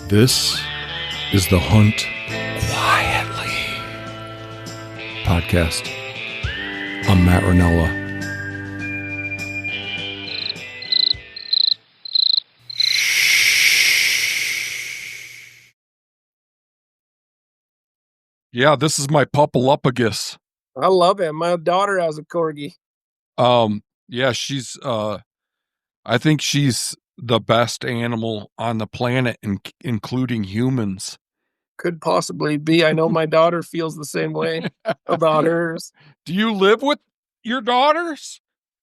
This is the Hunt Quietly podcast. I'm Matt Ranella. Yeah, this is my Pupalopagus. I love him. My daughter has a corgi. Yeah, she's I think she's the best animal on the planet, including humans. Could possibly be. I know my daughter feels the same way about hers. Do you live with your daughters?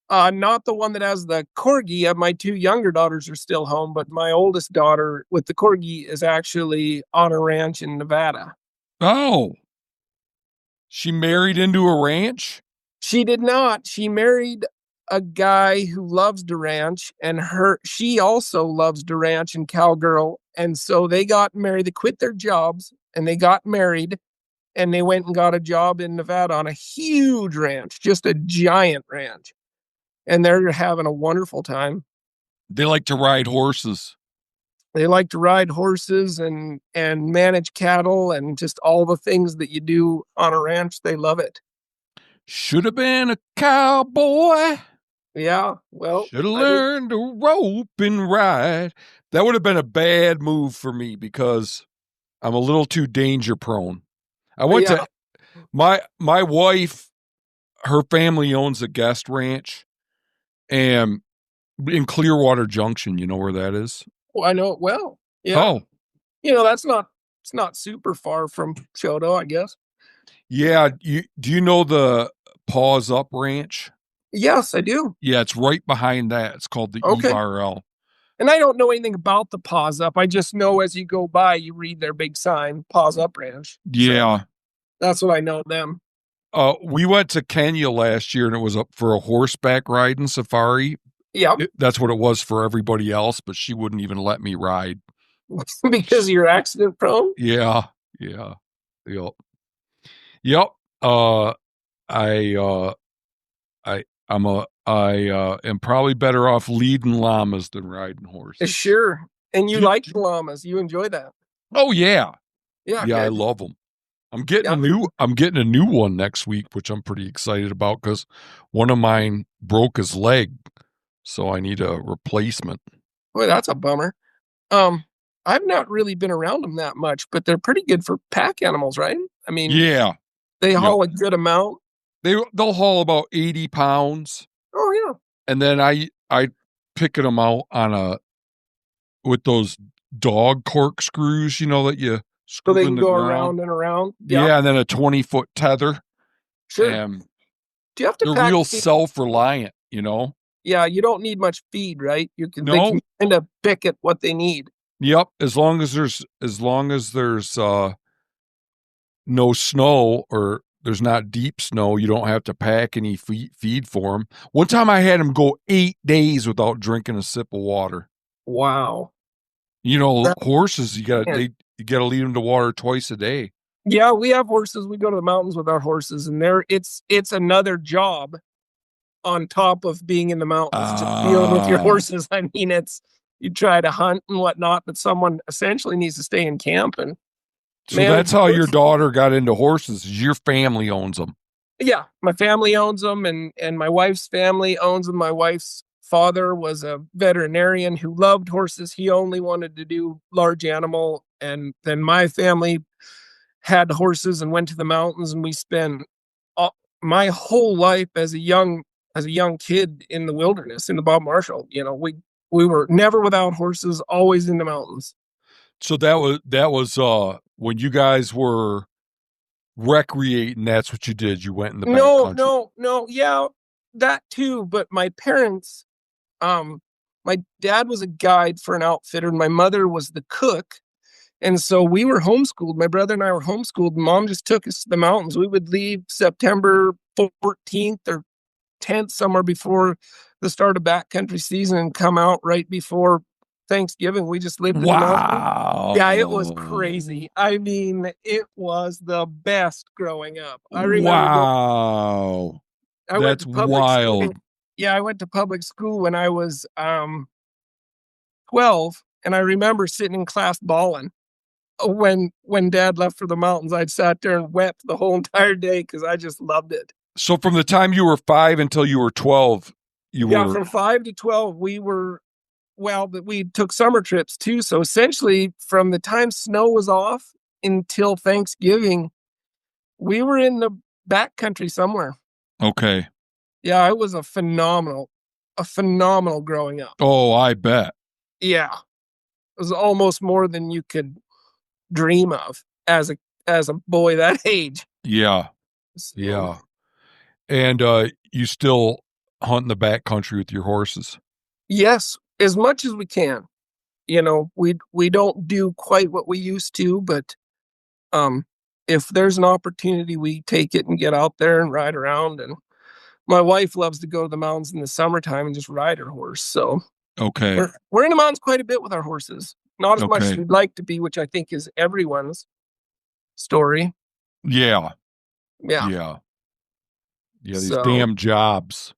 Not the one that has the corgi. My two younger daughters are still home, but my oldest daughter with the corgi is actually on a ranch in Nevada. Oh, she married into a ranch? She did not. She married a guy who loves the ranch, and she also loves the ranch and cowgirl. And so they got married. They quit their jobs and they got married, and they went and got a job in Nevada on a huge ranch, just a giant ranch. And they're having a wonderful time. They like to ride horses. They like to ride horses and manage cattle and just all the things that you do on a ranch. They love it. Should have been a cowboy. Yeah, well. Should have learned to rope and ride. That would have been a bad move for me because I'm a little too danger prone. I went to my wife, her family owns a guest ranch and in Clearwater Junction. You know where that is? Oh, I know it well. Yeah. Oh. It's not super far from Chodo, I guess. Yeah. Do you know the Paws Up Ranch? Yes, I do. Yeah, it's right behind that. It's called the ERL. And I don't know anything about the Paws Up. I just know as you go by, you read their big sign, Paws Up Ranch. Yeah. So that's what I know them. We went to Kenya last year and it was up for a horseback riding safari. Yeah. That's what it was for everybody else, but she wouldn't even let me ride. Because you're accident prone? Yeah. Yep. I am probably better off leading llamas than riding horses. Sure. And you like llamas. You enjoy that. Oh yeah. Yeah. Yeah, I love them. I'm getting a new one next week, which I'm pretty excited about because one of mine broke his leg. So I need a replacement. Boy, that's a bummer. I've not really been around them that much, but they're pretty good for pack animals, right? I mean, yeah, they haul a good amount. They'll haul about 80 pounds. Oh yeah. And then I picking them out with those dog corkscrews, that you so they can go around and around. Yeah, and then a 20-foot tether. Sure. Do you have to? They're real self-reliant, Yeah, you don't need much feed, right? They can kind of pick at what they need. Yep, as long as there's no snow or there's not deep snow, you don't have to pack any feed for them. One time I had them go 8 days without drinking a sip of water. Wow. Horses, you gotta lead them to water twice a day. Yeah, we have horses. We go to the mountains with our horses, and it's another job on top of being in the mountains, just dealing with your horses. I mean, you try to hunt and whatnot, but someone essentially needs to stay in camp. And so that's how your daughter got into horses. Your family owns them. Yeah, my family owns them, and my wife's family owns them. My wife's father was a veterinarian who loved horses. He only wanted to do large animal. And then my family had horses and went to the mountains, and we spent my whole life as a young kid in the wilderness, in the Bob Marshall. We were never without horses, always in the mountains. So that was when you guys were recreating, that's what you did. You went in the backcountry. No. Yeah, that too. But my parents, my dad was a guide for an outfitter, and my mother was the cook. And so we were homeschooled. My brother and I were homeschooled. Mom just took us to the mountains. We would leave September 14th or 10th, somewhere before the start of backcountry season, and come out right before Thanksgiving. We just lived in the mountains. Yeah, it was crazy. I mean, it was the best growing up. I remember. That's wild. Yeah, I went to public school when I was 12, And I remember sitting in class bawling when Dad left for the mountains. I'd sat there and wept the whole entire day because I just loved it. So from the time you were 5 until you were 12, you Yeah, were from 5 to 12, but we took summer trips too. So essentially, from the time snow was off until Thanksgiving, we were in the backcountry somewhere. okay. Yeah, it was a phenomenal growing up. Oh, I bet. Yeah, it was almost more than you could dream of as a boy that age. Yeah. So Yeah. And you still hunt in the backcountry with your horses. yes, as much as we can. We don't do quite what we used to, but um, if there's an opportunity, we take it and get out there and ride around. And my wife loves to go to the mountains in the summertime and just ride her horse. So Okay. we're in the mountains quite a bit with our horses. Not as much as Okay. we'd like to be, which I think is everyone's story. Yeah. Yeah. Yeah. Yeah. These So damn jobs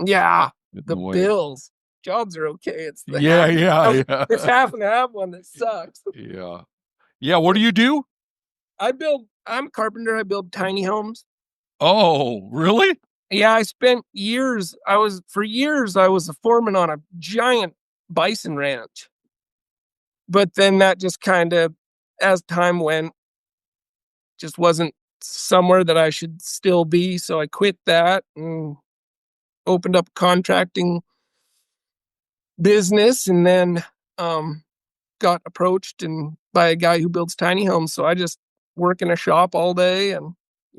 yeah, in the the way. bills. Jobs are okay. It's the Yeah. half Yeah. it's Yeah. half and half one that sucks. Yeah. Yeah. What do you do? I'm a carpenter. I build tiny homes. Oh, really? Yeah, I spent years. For years I was a foreman on a giant bison ranch. But then that just kind of, as time went, just wasn't somewhere that I should still be. So I quit that and opened up a contracting business, and then um, got approached and by a guy who builds tiny homes. So I just work in a shop all day, and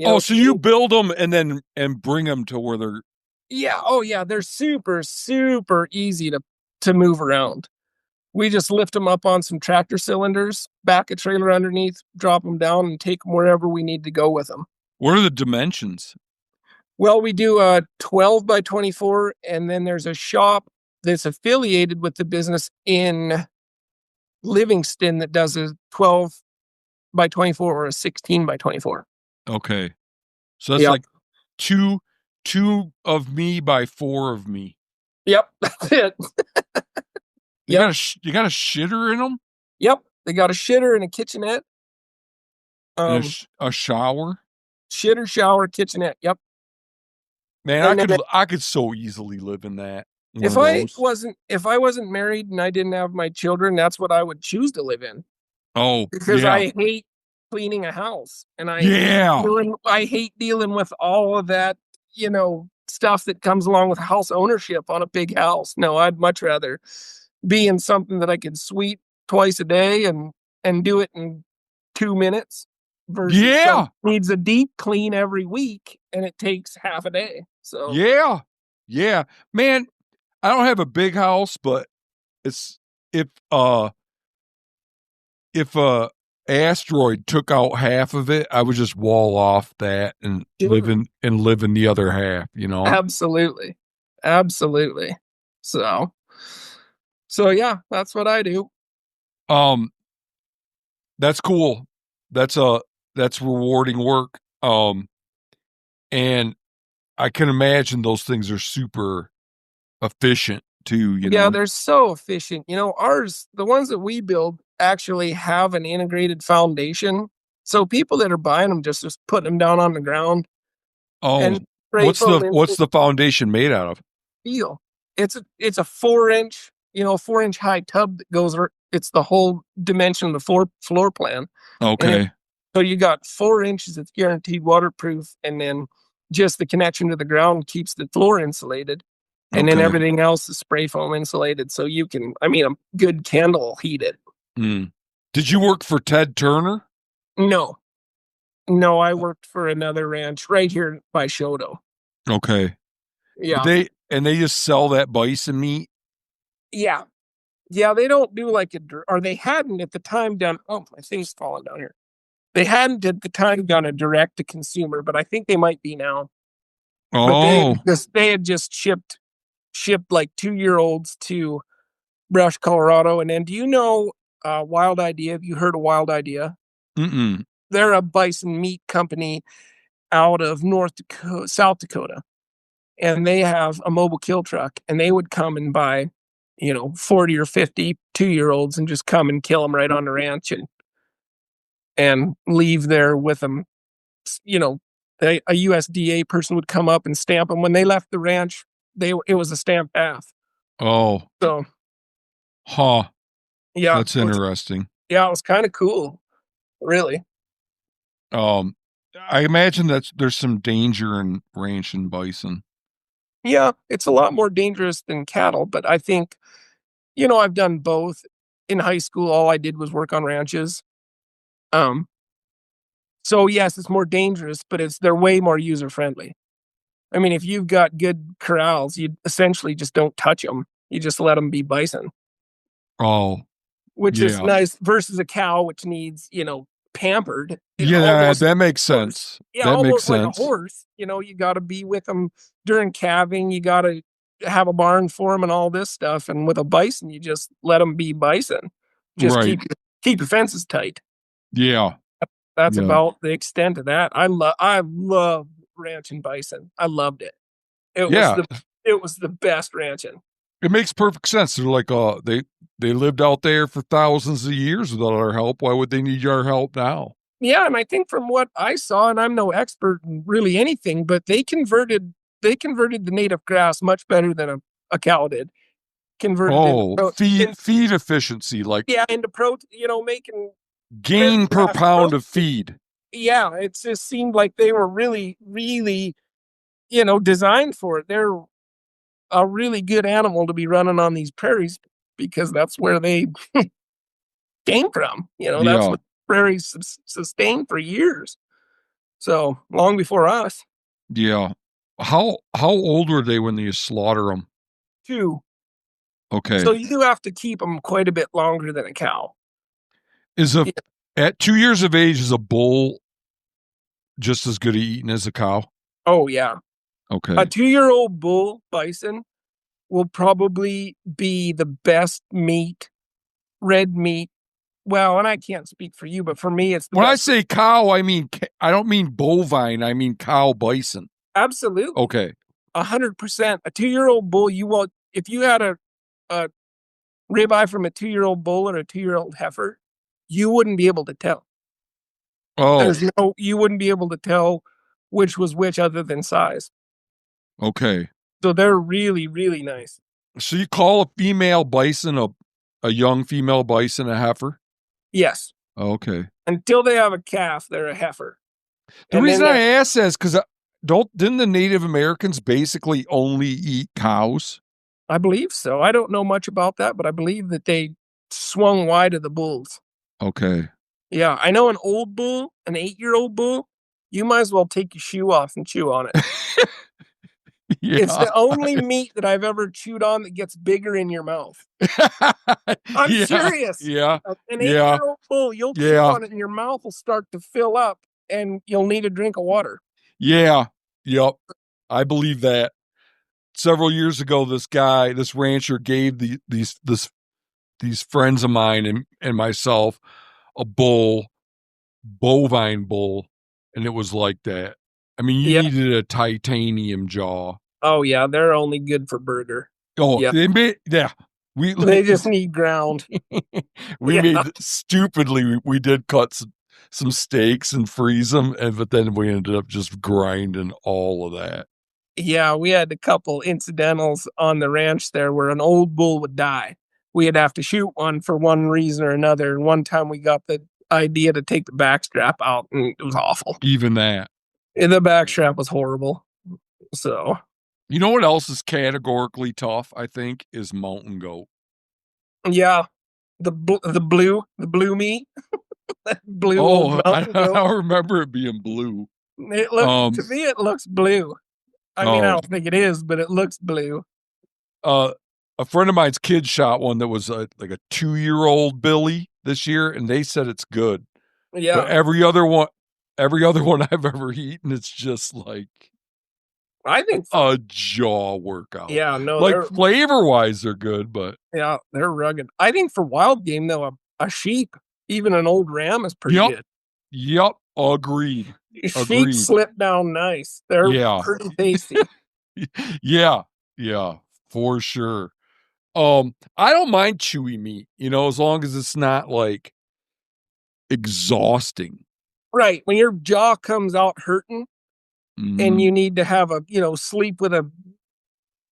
Oh, so you see. build them and then bring them to where they're. Yeah, oh yeah, they're super super easy to move around. We just lift them up on some tractor cylinders, back a trailer underneath, drop them down, and take them wherever we need to go with them. What are the dimensions? Well, we do a 12 by 24, and then there's a shop that's affiliated with the business in Livingston that does a 12 by 24 or a 16 by 24. Okay. So that's Yep. like two of me by 4 of me. Yep. That's it. You Yep. you got a shitter in them Yep. They got a shitter and a kitchenette. and Um, a shower. Shitter, shower, kitchenette. Yep. Man, And then I could so easily live in that one if of those. if I wasn't married and I didn't have my children, that's what I would choose to live in. Oh Because yeah, I hate cleaning a house, and yeah, I hate dealing with all of that, stuff that comes along with house ownership on a big house. No, I'd much rather be in something that I could sweep twice a day and do it in 2 minutes versus yeah, some needs a deep clean every week and it takes half a day. So yeah, yeah. Man, I don't have a big house, but it's if uh if a asteroid took out half of it, I would just wall off that and sure. live in the other half, you know. Absolutely. Absolutely. So so yeah, that's what I do. Um that's cool. That's that's rewarding work. And I can imagine those things are super efficient too, you Yeah, know. they're so efficient. The ones that we build actually have an integrated foundation. So people that are buying them just put them down on the ground Oh, and spray foam into what's the foundation made out of? steel. It's a 4 inch, 4 inch high tub that goes. It's the whole dimension of the floor plan, and Okay. so you got 4 inches that's guaranteed waterproof, and then just the connection to the ground keeps the floor insulated, and then Okay. everything else is spray foam insulated. So you can, I mean, a good candle will heat it. Mm. Did you work for Ted Turner? No, no, I worked for another ranch right here by Shoto. Okay. But Yeah, they just sell that bison meat? yeah, yeah. They don't do like or they hadn't at the time done. Oh, my thing's falling down here. They hadn't at the time done a direct to consumer, but I think they might be now. But Oh. they had just shipped like 2-year olds to Brush, Colorado. And then do you know Wild Idea? Have you heard of Wild Idea? Mm-mm. They're a bison meat company out of South Dakota, and they have a mobile kill truck, and they would come and buy 40 or 50 2-year-olds and just come and kill them right on the ranch and leave there with them. You know, a USDA person would come up and stamp them when they left the ranch. It was a stamp bath. Oh, So huh. yeah, That's interesting. it was kind of cool, really. Um, I imagine that there's some danger in ranching bison. Yeah, it's a lot more dangerous than cattle, but I think, I've done both. In high school, all I did was work on ranches. Um, so yes, it's more dangerous, but they're way more user friendly. I mean, if you've got good corrals, you essentially just don't touch them. You just let them be bison, Oh, which is yeah. nice versus a cow, which needs, pampered, Yeah, almost that makes horse. sense. Yeah, That makes almost like a sense. horse. You got to be with them during calving. You got to have a barn for them and all this stuff. And with a bison, you just let them be bison. Just Right. keep your fences tight. Yeah. That's Yeah. about the extent of that. I love ranching bison. I loved it. It was Yeah. the best ranching. It makes perfect sense. They're like, they lived out there for thousands of years without our help. Why would they need our help now? Yeah, and I think from what I saw, and I'm no expert in really anything, but they converted the native grass much better than a cow did. Converted into Oh, feed efficiency, like yeah, into protein, making prairie gain per grass pound of protein. feed. Yeah, it just seemed like they were really, really, designed for it. They're a really good animal to be running on these prairies because that's where they came from. That's Yeah. what prairies sustained for years. So long before us, Yeah. How old were they when you slaughter them? too. So Okay. you do have to keep them quite a bit longer than a cow. Is a Yeah. At 2 years of age is a bull just as good at eating as a cow? Oh yeah, a Okay. 2-year-old bull bison will probably be the best meat, red meat. Well, and I can't speak for you, but for me, it's the When I best. say cow, I don't mean bovine. I mean cow bison. Absolutely, Okay. 100%. A 2-year-old bull, you won't. If you had a ribeye from a 2-year-old bull or a 2-year-old heifer, you wouldn't be able to tell. Oh, You wouldn't be able to tell which was which other than size. okay. So they're really, really nice. So you call a female bison a young female bison a heifer? Yes. Okay. Until they have a calf, they're a heifer. The And then reason I ask that is because didn't the Native Americans basically only eat cows? I believe so. I don't know much about that, but I believe that they swung wide of the bulls. Okay. Yeah, I know an old bull, an 8-year-old bull, you might as well take your shoe off and chew on it. It's Yeah. the only meat that I've ever chewed on that gets bigger in your mouth. I'm Yeah. serious. Yeah. An Yeah. 8-year-old bull, you'll chew Yeah. on it and your mouth will start to fill up and you'll need a drink of water. Yeah. Yep. I believe that. Several years ago, this rancher gave these friends of mine and myself a bovine bull, and it was like that. I mean, you Yeah. needed a titanium jaw. Oh, yeah, they're only good for burger. Oh, Yeah. yeah. We They just need ground. we Yeah. made stupidly. We did cut some steaks and freeze them, but then we ended up just grinding all of that. Yeah, we had a couple incidentals on the ranch there where an old bull would die. We'd have to shoot one for one reason or another. And one time we got the idea to take the backstrap out, and it was awful. Even that. And the backstrap was horrible. So, You know what else is categorically tough? I think is mountain goat. yeah, the blue meat, that blue old Oh, mountain I goat. don't remember it being blue. To Um. me, it looks blue. I mean, I Oh. don't think it is, but it looks blue. Uh. A friend of mine's kid shot one that was like a 2-year-old Billy this year, and they said it's good. But Yeah, every other one I've ever eaten, it's just like I think. a jaw workout. Yeah, no, Like flavor wise, they're good, but they're rugged. I think for wild game though, a sheep, even an old ram, is pretty yep, good. yep, agreed, Sheep agreed. slip down nice. They're Yeah, pretty tasty. yeah, yeah, for sure. I don't mind chewy meat, as long as it's not like exhausting. Right. When your jaw comes out hurting and Mm. you need to have sleep with a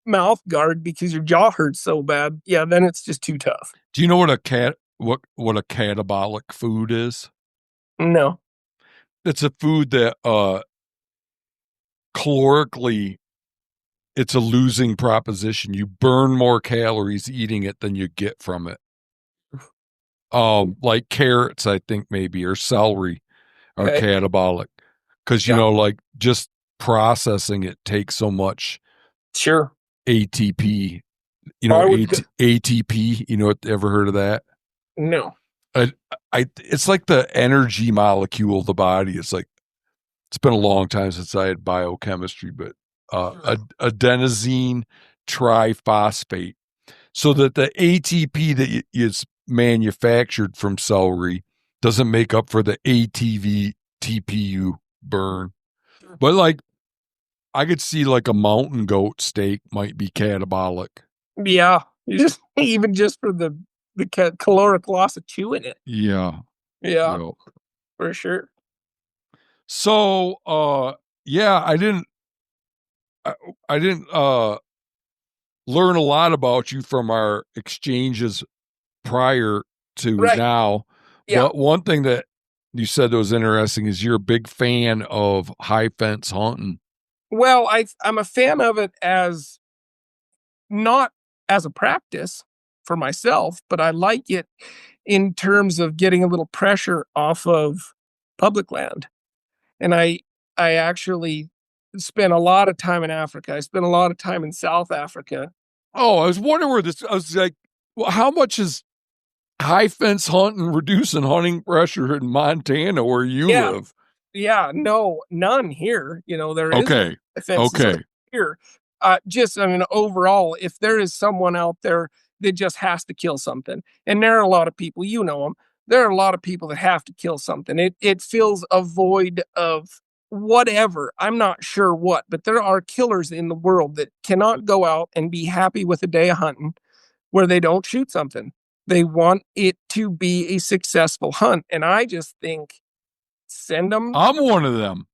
mouth guard because your jaw hurts so bad. Yeah, then it's just too tough. Do you know what a catabolic food is? No. It's a food that calorically it's a losing proposition. You burn more calories eating it than you get from it. Like carrots, I think maybe, or celery are Okay. catabolic because Yeah. like just processing it takes so much Sure. ATP. I would go. ATP. Ever heard of that? No. I, it's like the energy molecule of the body. It's been a long time since I had biochemistry, but adenosine triphosphate. So that the ATP that is manufactured from celery doesn't make up for the ATV TPU burn. But like, I could see like a mountain goat steak might be catabolic. Yeah. You just even just for the caloric loss of chewing it. Yeah. Yeah, Yeah. for sure. So, yeah, I, I didn't, learn a lot about you from our exchanges prior to Right. now. Yeah. But one thing that you said that was interesting is you're a big fan of high fence hunting. Well, I'm a fan of it as not as a practice for myself, but I like it in terms of getting a little pressure off of public land. And I actually spent a lot of time in Africa. I spent a lot of time in South Africa. Oh, I was wondering where this. I was like, well, how much is high fence hunting reducing hunting pressure in Montana where you Yeah, live? yeah, no, none here. There is no Okay, fences okay. here. Just, I mean, overall, if there is someone out there that just has to kill something, and there are a lot of people, them, there are a lot of people that have to kill something. It fills a void of whatever. I'm not sure what, but there are killers in the world that cannot go out and be happy with a day of hunting where they don't shoot something. They want it to be a successful hunt, and I just think send them. I'm one of them.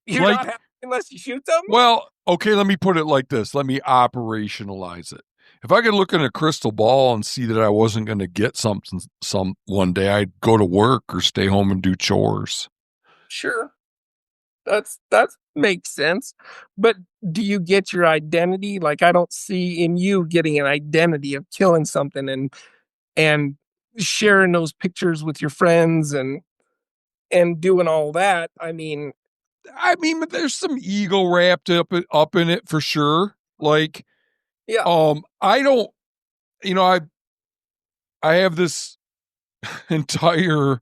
You're not Like, happy unless you shoot something? well, okay, let me put it like this. Let me operationalize it. If I could look in a crystal ball and see that I wasn't going to get something some one day, I'd go to work or stay home and do chores. Sure. That makes sense. But do you get your identity? Like, I don't see in you getting an identity of killing something and sharing those pictures with your friends and doing all that. But there's some ego wrapped up in it for sure. Like, Yeah. I don't, you know, I have this entire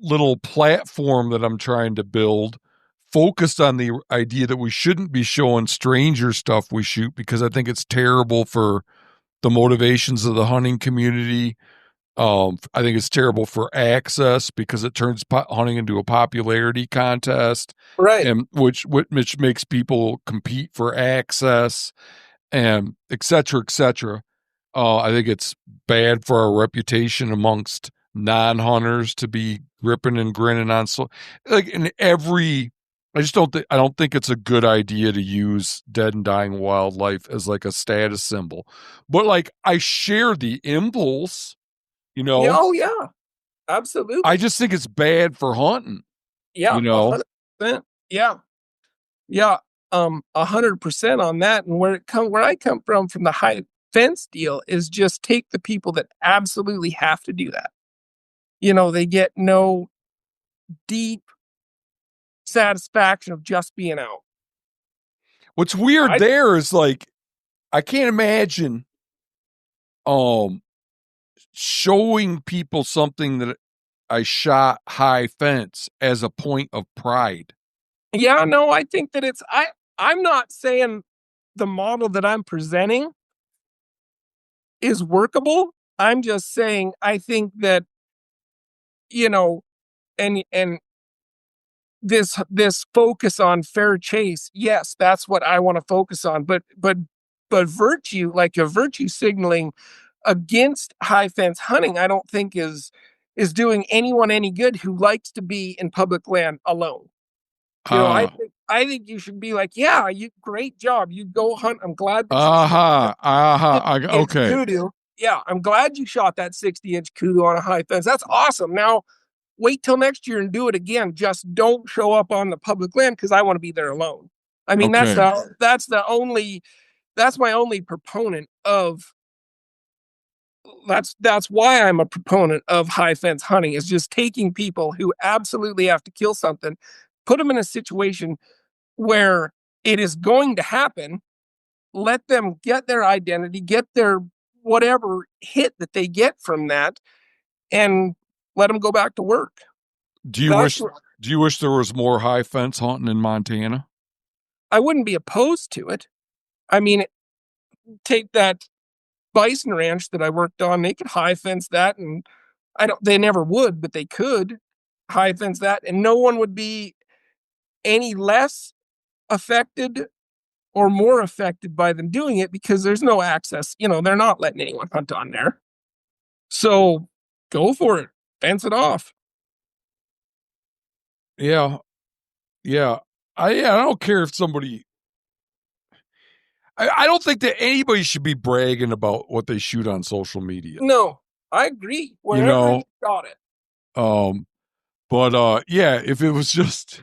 little platform that I'm trying to build focused on the idea that we shouldn't be showing stranger stuff we shoot because I think it's terrible for the motivations of the hunting community. I think it's terrible for access because it turns hunting into a popularity contest, Right. and which makes people compete for access, and et cetera, et cetera. I think it's bad for our reputation amongst non-hunters to be gripping and grinning on. So, like in every, I don't think it's a good idea to use dead and dying wildlife as like a status symbol. But like, I share the impulse. Yeah, oh yeah. I Absolutely. just think it's bad for hunting. Yeah, You know, 100%. Yeah. Yeah. 100% on that. And where I come from the high fence deal is just take the people that absolutely have to do that. They get no deep satisfaction of just being out. what's weird I there is like I can't imagine um showing people something that I shot high fence as a point of pride. Yeah, no, I think that I'm not saying the model that I'm presenting is workable. I'm just saying I think that, you know, and this focus on fair chase, yes, that's what I want to focus on. But But virtue, like a virtue signaling against high fence hunting, I don't think is doing anyone any good who likes to be in public land alone. Uh, I think you should be like, yeah, you great job. You go hunt. I'm glad that you shot uh-huh, uh-huh. 50-inch Okay, kudu. Yeah, I'm glad you shot that 60-inch kudu on a high fence. That's awesome. Now wait till next year and do it again. Just don't show up on the public land because I want to be there alone. I mean, okay. that's my only proponent of that's why I'm a proponent of high fence hunting is just taking people who absolutely have to kill something, put them in a situation where it is going to happen, let them get their identity, get their whatever hit that they get from that, and let them go back to work. Do you That's wish do you wish there was more high fence hunting in Montana? I wouldn't be opposed to it. I mean, take that bison ranch that I worked on, they could high fence that, and I don't they never would, but they could high fence that, and no one would be any less affected or more affected by them doing it because there's no access. They're not letting anyone hunt on there. So go for it. Fence it off. Yeah, yeah. I don't care if somebody. I don't think that anybody should be bragging about what they shoot on social media. No, I agree. You Wherever you know, got it. um, but yeah, if it was just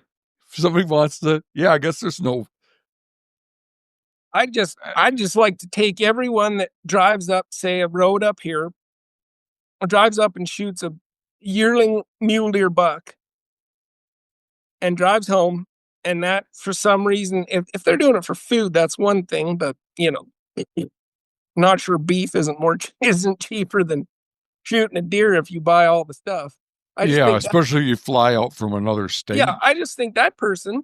if somebody wants to, yeah, I guess there's no. I just like to take everyone that drives up, say a road up here, or drives up and shoots a yearling mule deer buck and drives home. And that for some reason, if they're doing it for food, that's one thing, but not sure beef isn't cheaper than shooting a deer if you buy all the stuff. I just Yeah, think that especially you fly out from another yeah, state. I just think that person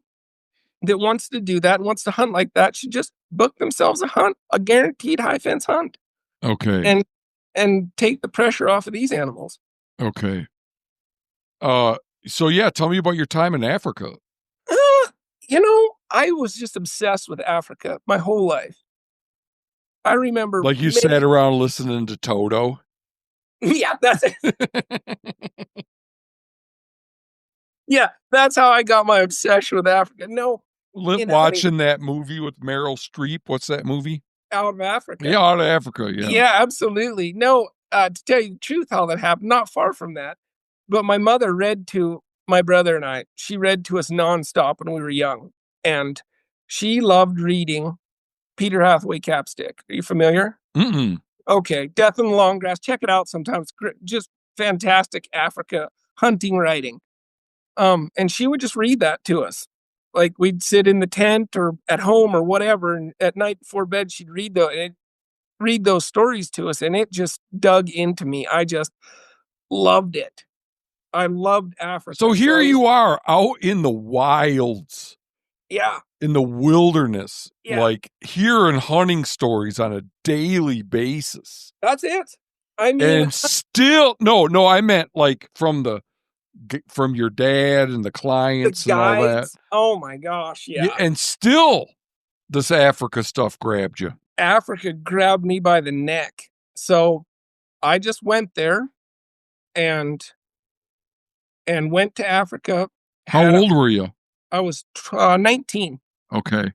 that wants to do that, wants to hunt like that, should just book themselves a hunt, a guaranteed high fence hunt, Okay, and take the pressure off of these animals. okay. Uh, so yeah, tell me about your time in Africa. I was just obsessed with Africa my whole life. I remember Like you sat many, around listening to Toto. yeah, that's it. Yeah, that's how I got my obsession with Africa. No, in hunting Watching that movie with Meryl Streep. What's that movie? out of Africa. Yeah, out of Africa. Yeah. Yeah, absolutely. No, to tell you the truth, how that happened, not far from that. But my mother read to my brother and I. She read to us nonstop when we were young, and she loved reading Peter Hathaway Capstick. Are you familiar? Mm-mm. Okay, Death in the Long Grass. Check it out sometime. It's just fantastic Africa hunting writing. And she would just read that to us. Like we'd sit in the tent or at home or whatever, and at night before bed, she'd read those stories to us, and it just dug into me. I just loved it. I loved So Africa. So here I was, you are out in the wilds, yeah, in the wilderness, yeah, like hearing hunting stories on a daily basis. that's it. I mean, And still, no, I meant like from your dad and the the clients and all that. guides. Oh my gosh, Yeah, yeah. and still this Africa stuff grabbed you. Africa grabbed me by the neck. So I just went there and went to Africa. How Had a, old were you? I was 19. Okay.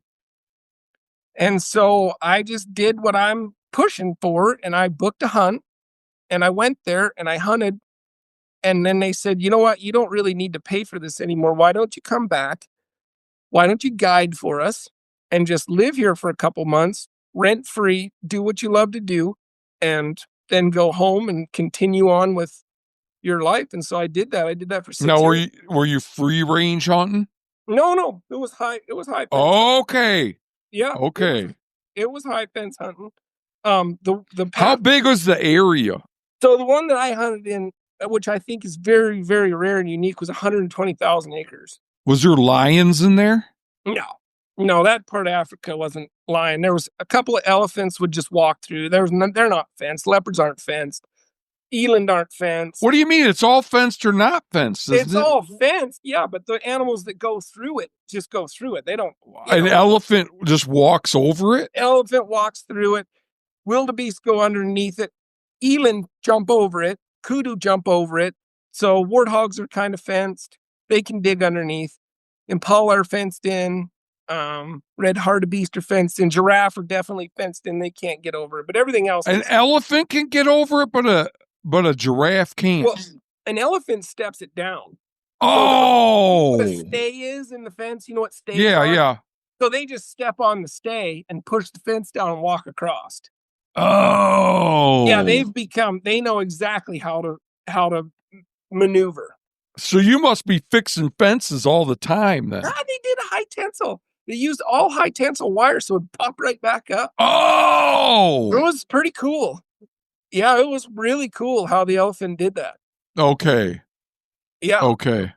And so I just did what I'm pushing for, and I booked a hunt, and I went there and I hunted. And then they said, you know what? You don't really need to pay for this anymore. Why don't you come back? Why don't you guide for us and just live here for a couple months, rent free, do what you love to do, and then go home and continue on with your life? And so I did that. I did that for Now 6 years. were you free range hunting? No, no, it was high. It was high fence. Okay. Yeah, Okay. it was high fence hunting. The How path. big was the area? So the one that I hunted in, which I think is very, very rare and unique, was 120,000 acres. Was there lions in there? No, no, that part of Africa wasn't lion. There was a couple of elephants would just walk through. They're not fenced. Leopards aren't fenced. Eland aren't fenced. What do you mean? It's all fenced or not fenced, It's isn't it? all fenced, yeah, but the animals that go through it just go through it. They don't, An elephant just walks over it? Elephant walks through it. Wildebeest go underneath it. Eland jump over it. Kudu jump over it. So warthogs are kind of fenced. They can dig underneath. Impala are fenced in. Red hartebeest are fenced in. Giraffe are definitely fenced in. They can't get over it. But everything else, an elephant can get over it, but a giraffe can't. Well, an elephant steps it down. Oh, so what a stay is in the fence. You know what stays yeah, are? yeah. So they just step on the stay and push the fence down and walk across. Oh, yeah, they know exactly how to maneuver. So you must be fixing fences all the time then. They did a high tensile. They used all high tensile wire, so it popped right back up. Oh, it was pretty cool. Yeah, it was really cool how the elephant did that. Okay. Yeah. Okay.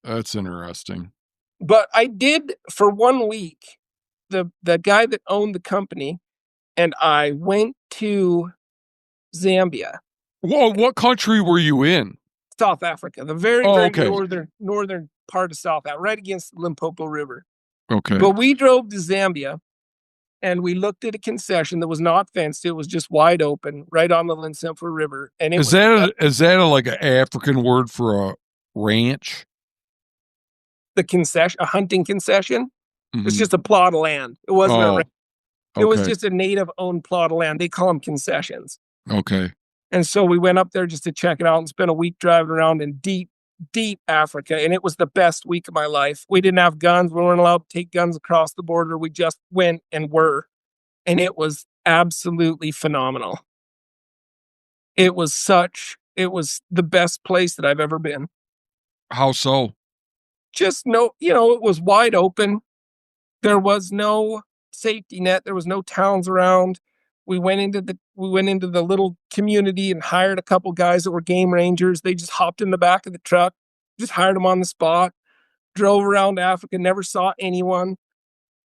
That's interesting. But I did for 1 week. The guy that owned the company and I went to Zambia. Well, what country were you in? South Africa, the very okay. northern part of South Africa, right against the Limpopo River. Okay. But we drove to Zambia and we looked at a concession that was not fenced. It was just wide open, right on the Limpopo River. And is that like an African word for a ranch? The concession, a hunting concession. Mm-hmm. It's just a plot of land. It wasn't a ranch. Okay. It was just a native owned plot of land. They call them concessions. Okay. And so we went up there just to check it out and spent a week driving around in deep Africa. And it was the best week of my life. We didn't have guns. We weren't allowed to take guns across the border. We just went and were. And it was absolutely phenomenal. It was the best place that I've ever been. How so? Just it was wide open. There was no safety net. There was no towns around. We went into the little community and hired a couple guys that were game rangers. They just hopped in the back of the truck, just hired them on the spot, drove around Africa, never saw anyone.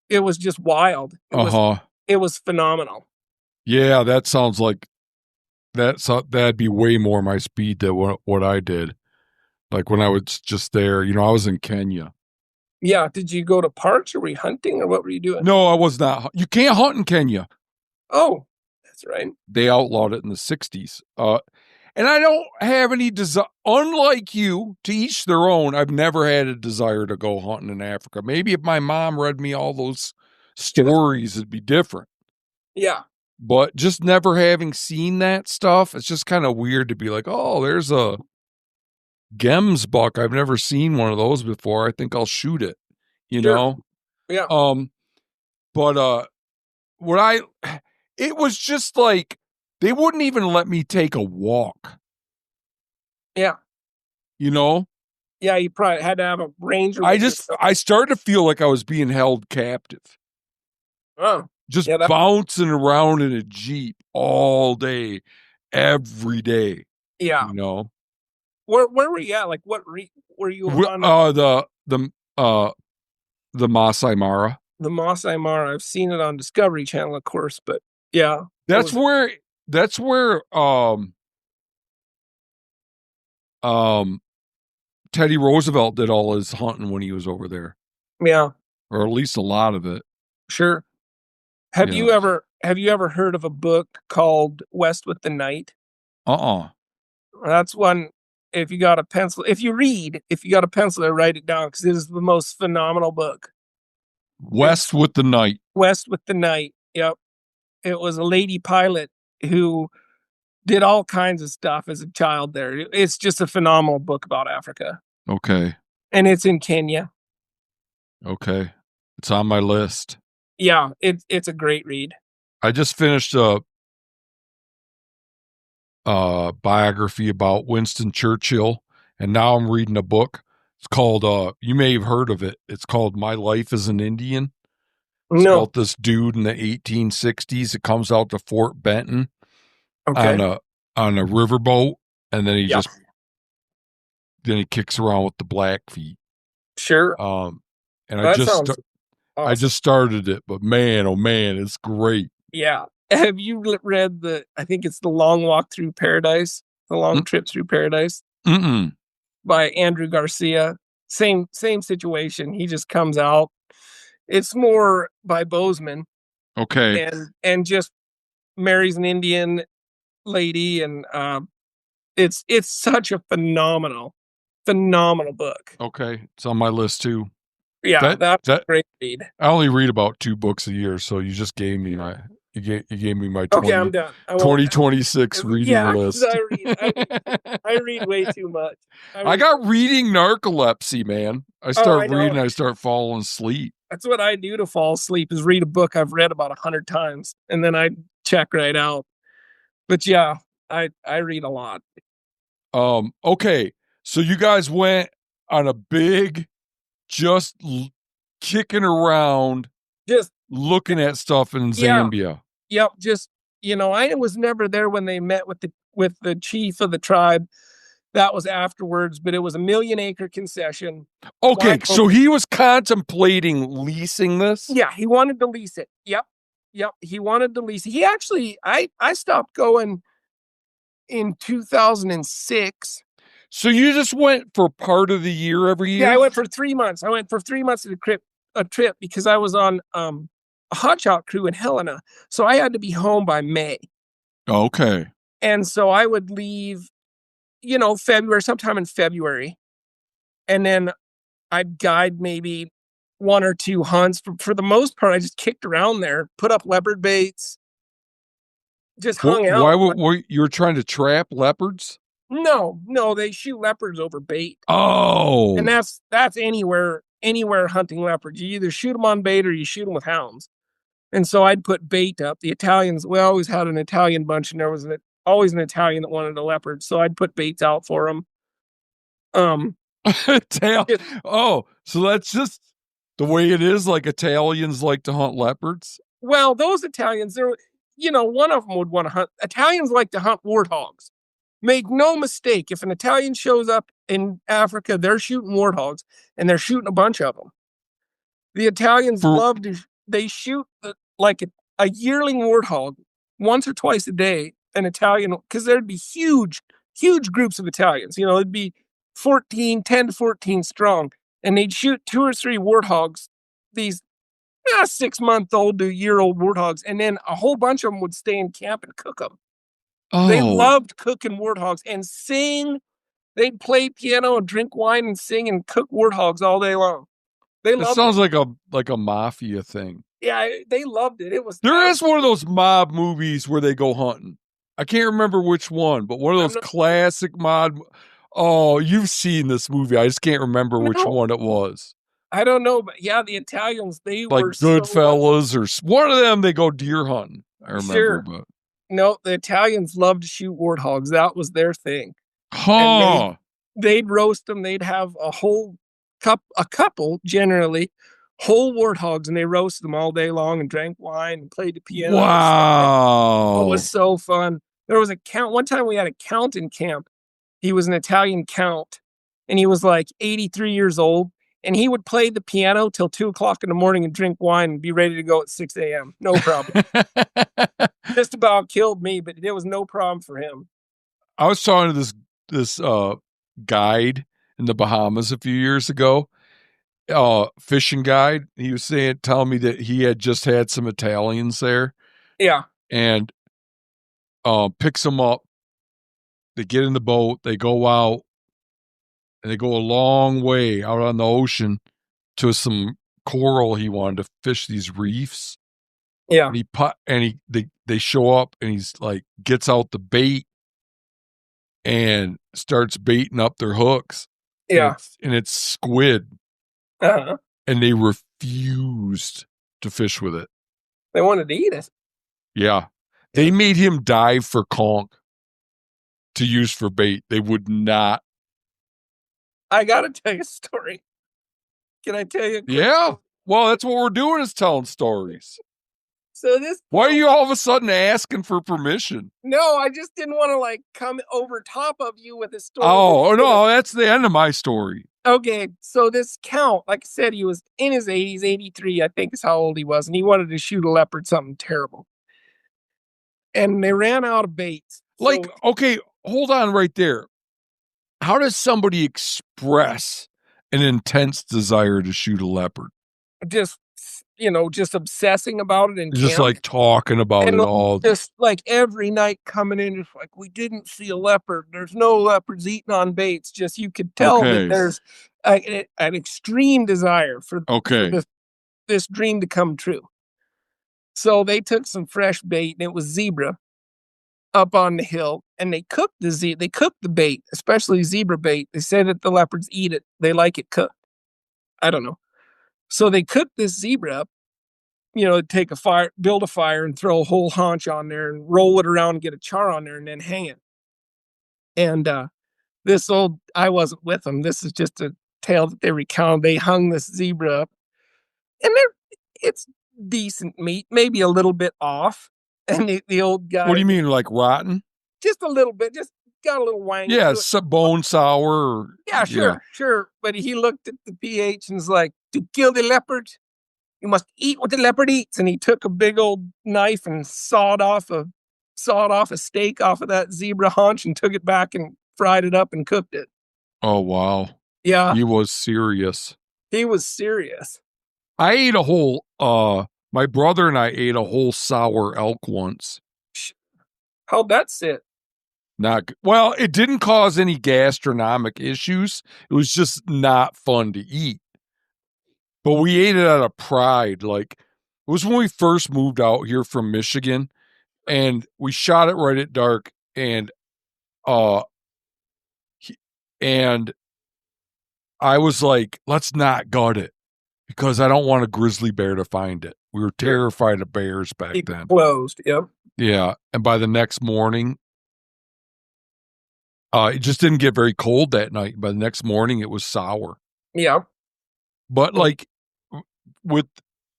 It was just wild. It was phenomenal. Yeah, that sounds like that'd be way more my speed than what I did. Like when I was just there, I was in Kenya. Yeah. Did you go to parks or were you hunting or what were you doing? No, I was not. You can't hunt in Kenya. Oh, that's right. They outlawed it in the 60s. And I don't have any desire, unlike you, to each their own. I've never had a desire to go hunting in Africa. Maybe if my mom read me all those stories, it'd be different. Yeah. But just never having seen that stuff, it's just kind of weird to be like, oh, there's a Gems buck. I've never seen one of those before. I think I'll shoot it, know? Yeah. But it was just like, they wouldn't even let me take a walk. Yeah. Yeah, you probably had to have a ranger. I started to feel like I was being held captive. Oh. Just bouncing around in a Jeep all day, every day. Yeah. Where were you at? Like what were you on? The Masai Mara. The Masai Mara. I've seen it on Discovery Channel, of course, but yeah. That's where Teddy Roosevelt did all his hunting when he was over there. Yeah. Or at least a lot of it. Sure. Have you ever heard of a book called West with the Night? That's one. If you got a pencil, if you got a pencil, write it down because it is the most phenomenal book. West with the Night. West with the Night. Yep. It was a lady pilot who did all kinds of stuff as a child there. It's just a phenomenal book about Africa. Okay. And it's in Kenya. Okay. It's on my list. Yeah, it's a great read. I just finished a biography about Winston Churchill, and now I'm reading a book. It's called, you may have heard of it. It's called My Life as an Indian. It's about this dude in the 1860s. It comes out to Fort Benton on a riverboat, and then he kicks around with the Blackfeet. Sure. And I just started it, but man, oh man, it's great. Yeah. Have you read I think it's The Long Walk Through Paradise? The Long Mm, Trip Through Paradise mm-mm. by Andrew Garcia. Same situation. He just comes out. It's more by Bozeman Okay. and just marries an Indian lady, and it's such a phenomenal book. Okay. It's on my list too. Yeah, That that's that a great read. I only read about 2 books a year, so you just gave me my you gave me my Okay, I'm done. I won't. 2026 reading Yeah, because list. I read way too much. I got reading narcolepsy, man. I Oh, start I know. reading, I start falling asleep. That's what I do to fall asleep is read a book I've read about 100 times, and then I check right out. But yeah, I read a lot. Okay. So you guys went on a big just kicking around Just looking at stuff in yeah, Zambia. yep. Just I was never there when they met with the chief of the tribe. That was afterwards, but it was a 1,000,000 acre concession. Okay, Wide so open. he was contemplating leasing this? Yeah, he wanted to lease it. Yep. Yep. He wanted to lease it. He actually I stopped going in 2006. So you just went for part of the year every Yeah, I year? went for 3 months. I went for 3 months to a trip because I was on a hotshot crew in Helena. So I had to be home by May. Okay. And so I would leave, February, sometime in February. And then I'd guide maybe one or two hunts. For the most part, I just kicked around there, put up leopard baits, just hung Why out. would you were trying to trap leopards? No, no, they shoot leopards over bait. And Oh. that's anywhere hunting leopards. You either shoot them on bait or you shoot them with hounds. And so I'd put bait up. The Italians, we always had an Italian bunch, and there was always an Italian that wanted a leopard. So I'd put baits out for them. Um, Tail. just, Oh, so that's just the way it is. Like Italians like to hunt leopards. well, those Italians, one of them would want to hunt. Italians like to hunt warthogs. Make no mistake, if an Italian shows up in Africa, they're shooting warthogs, and they're shooting a bunch of them. The Italians For love to. They shoot like a yearling warthog once or twice a day. An Italian, because there'd be huge groups of Italians. It'd be 10 to 14 strong, and they'd shoot 2 or 3 warthogs. These 6-month-old to year-old warthogs, and then a whole bunch of them would stay in camp and cook them. They oh, loved cooking warthogs and sing. They'd play piano and drink wine and sing and cook warthogs all day long. They it loved it. sounds like a mafia thing. Yeah, they loved it. It was There is one of those mob movies where they go hunting. I can't remember which one, but one of I'm those not, classic mob. Oh, you've seen this movie. I just can't remember which no, one it was. I don't know, but yeah, the Italians, they Like were so Goodfellas or one of them. They go deer hunting. I remember, sure. but No, the Italians loved to shoot warthogs. That was their thing. And huh? they'd roast them. They'd have a couple generally, whole warthogs, and they roasted them all day long and drank wine and played the piano and sang. Oh, it was Wow. so fun. There was a count. One time we had a count in camp. He was an Italian count, and he was like 83 years old. And he would play the piano till 2 o'clock in the morning and drink wine and be ready to go at 6 a.m. No problem. Just about killed me, but it was no problem for him. I was talking to this guide in the Bahamas a few years ago, fishing guide. He was telling me that he had just had some Italians there, Yeah, and picks them up. They get in the boat, they go out, and they go a long way out on the ocean to some coral he wanted to fish these reefs. yeah, And they show up, and he's like gets out the bait and starts baiting up their hooks, and yeah. it's squid, Uh-huh. and they refused to fish with it. They wanted to eat it. Yeah. They made him dive for conch to use for bait. They would not. I gotta tell you a story. Can I tell you a quick Yeah. story? Well, that's what we're doing is telling stories. So this Why are you all of a sudden asking for permission? No, I just didn't want to like come over top of you with a story. Oh, no, that's the end of my story. Okay, so this count, like I said, he was in his 80s, 83, I think is how old he was, and he wanted to shoot a leopard, something terrible. And they ran out of baits. Like, So okay, hold on right there. How does somebody express an intense desire to shoot a leopard? Just, just obsessing about it in Just camp. like talking about And it all. just like every night coming in, just like, we didn't see a leopard. There's no leopards eating on baits. Just you could tell that Okay. there's an extreme desire for Okay. this dream to come true. So they took some fresh bait, and it was zebra up on the hill, and they cooked the bait, especially zebra bait. They say that the leopards eat it. They like it cooked. I don't know. So they cooked this zebra up, take a fire, build a fire, and throw a whole haunch on there and roll it around and get a char on there and then hang it. And I wasn't with them. This is just a tale that they recount. They hung this zebra up, and it's decent meat, maybe a little bit off. And the old What guy, do you mean, like rotten? just a little bit, just got a little wang Yeah, to it. bone sour. Yeah, Yeah. sure. But he looked at the pH and was like, "To kill the leopard, you must eat what the leopard eats." And he took a big old knife and sawed off a steak off of that zebra haunch and took it back and fried it up and cooked it. Oh, wow. Yeah, He was serious. he was serious. I ate my brother and I ate a whole sour elk once. How'd that sit? Not well, it didn't cause any gastronomic issues. It was just not fun to eat. But we ate it out of pride. Like, it was when we first moved out here from Michigan, and we shot it right at dark, and uh and I was like, let's not gut it because I don't want a grizzly bear to find it. We were terrified of bears back It then. closed. Yep. Yeah. And by the next morning, it just didn't get very cold that night. By the next morning, it was sour. Yeah. But like with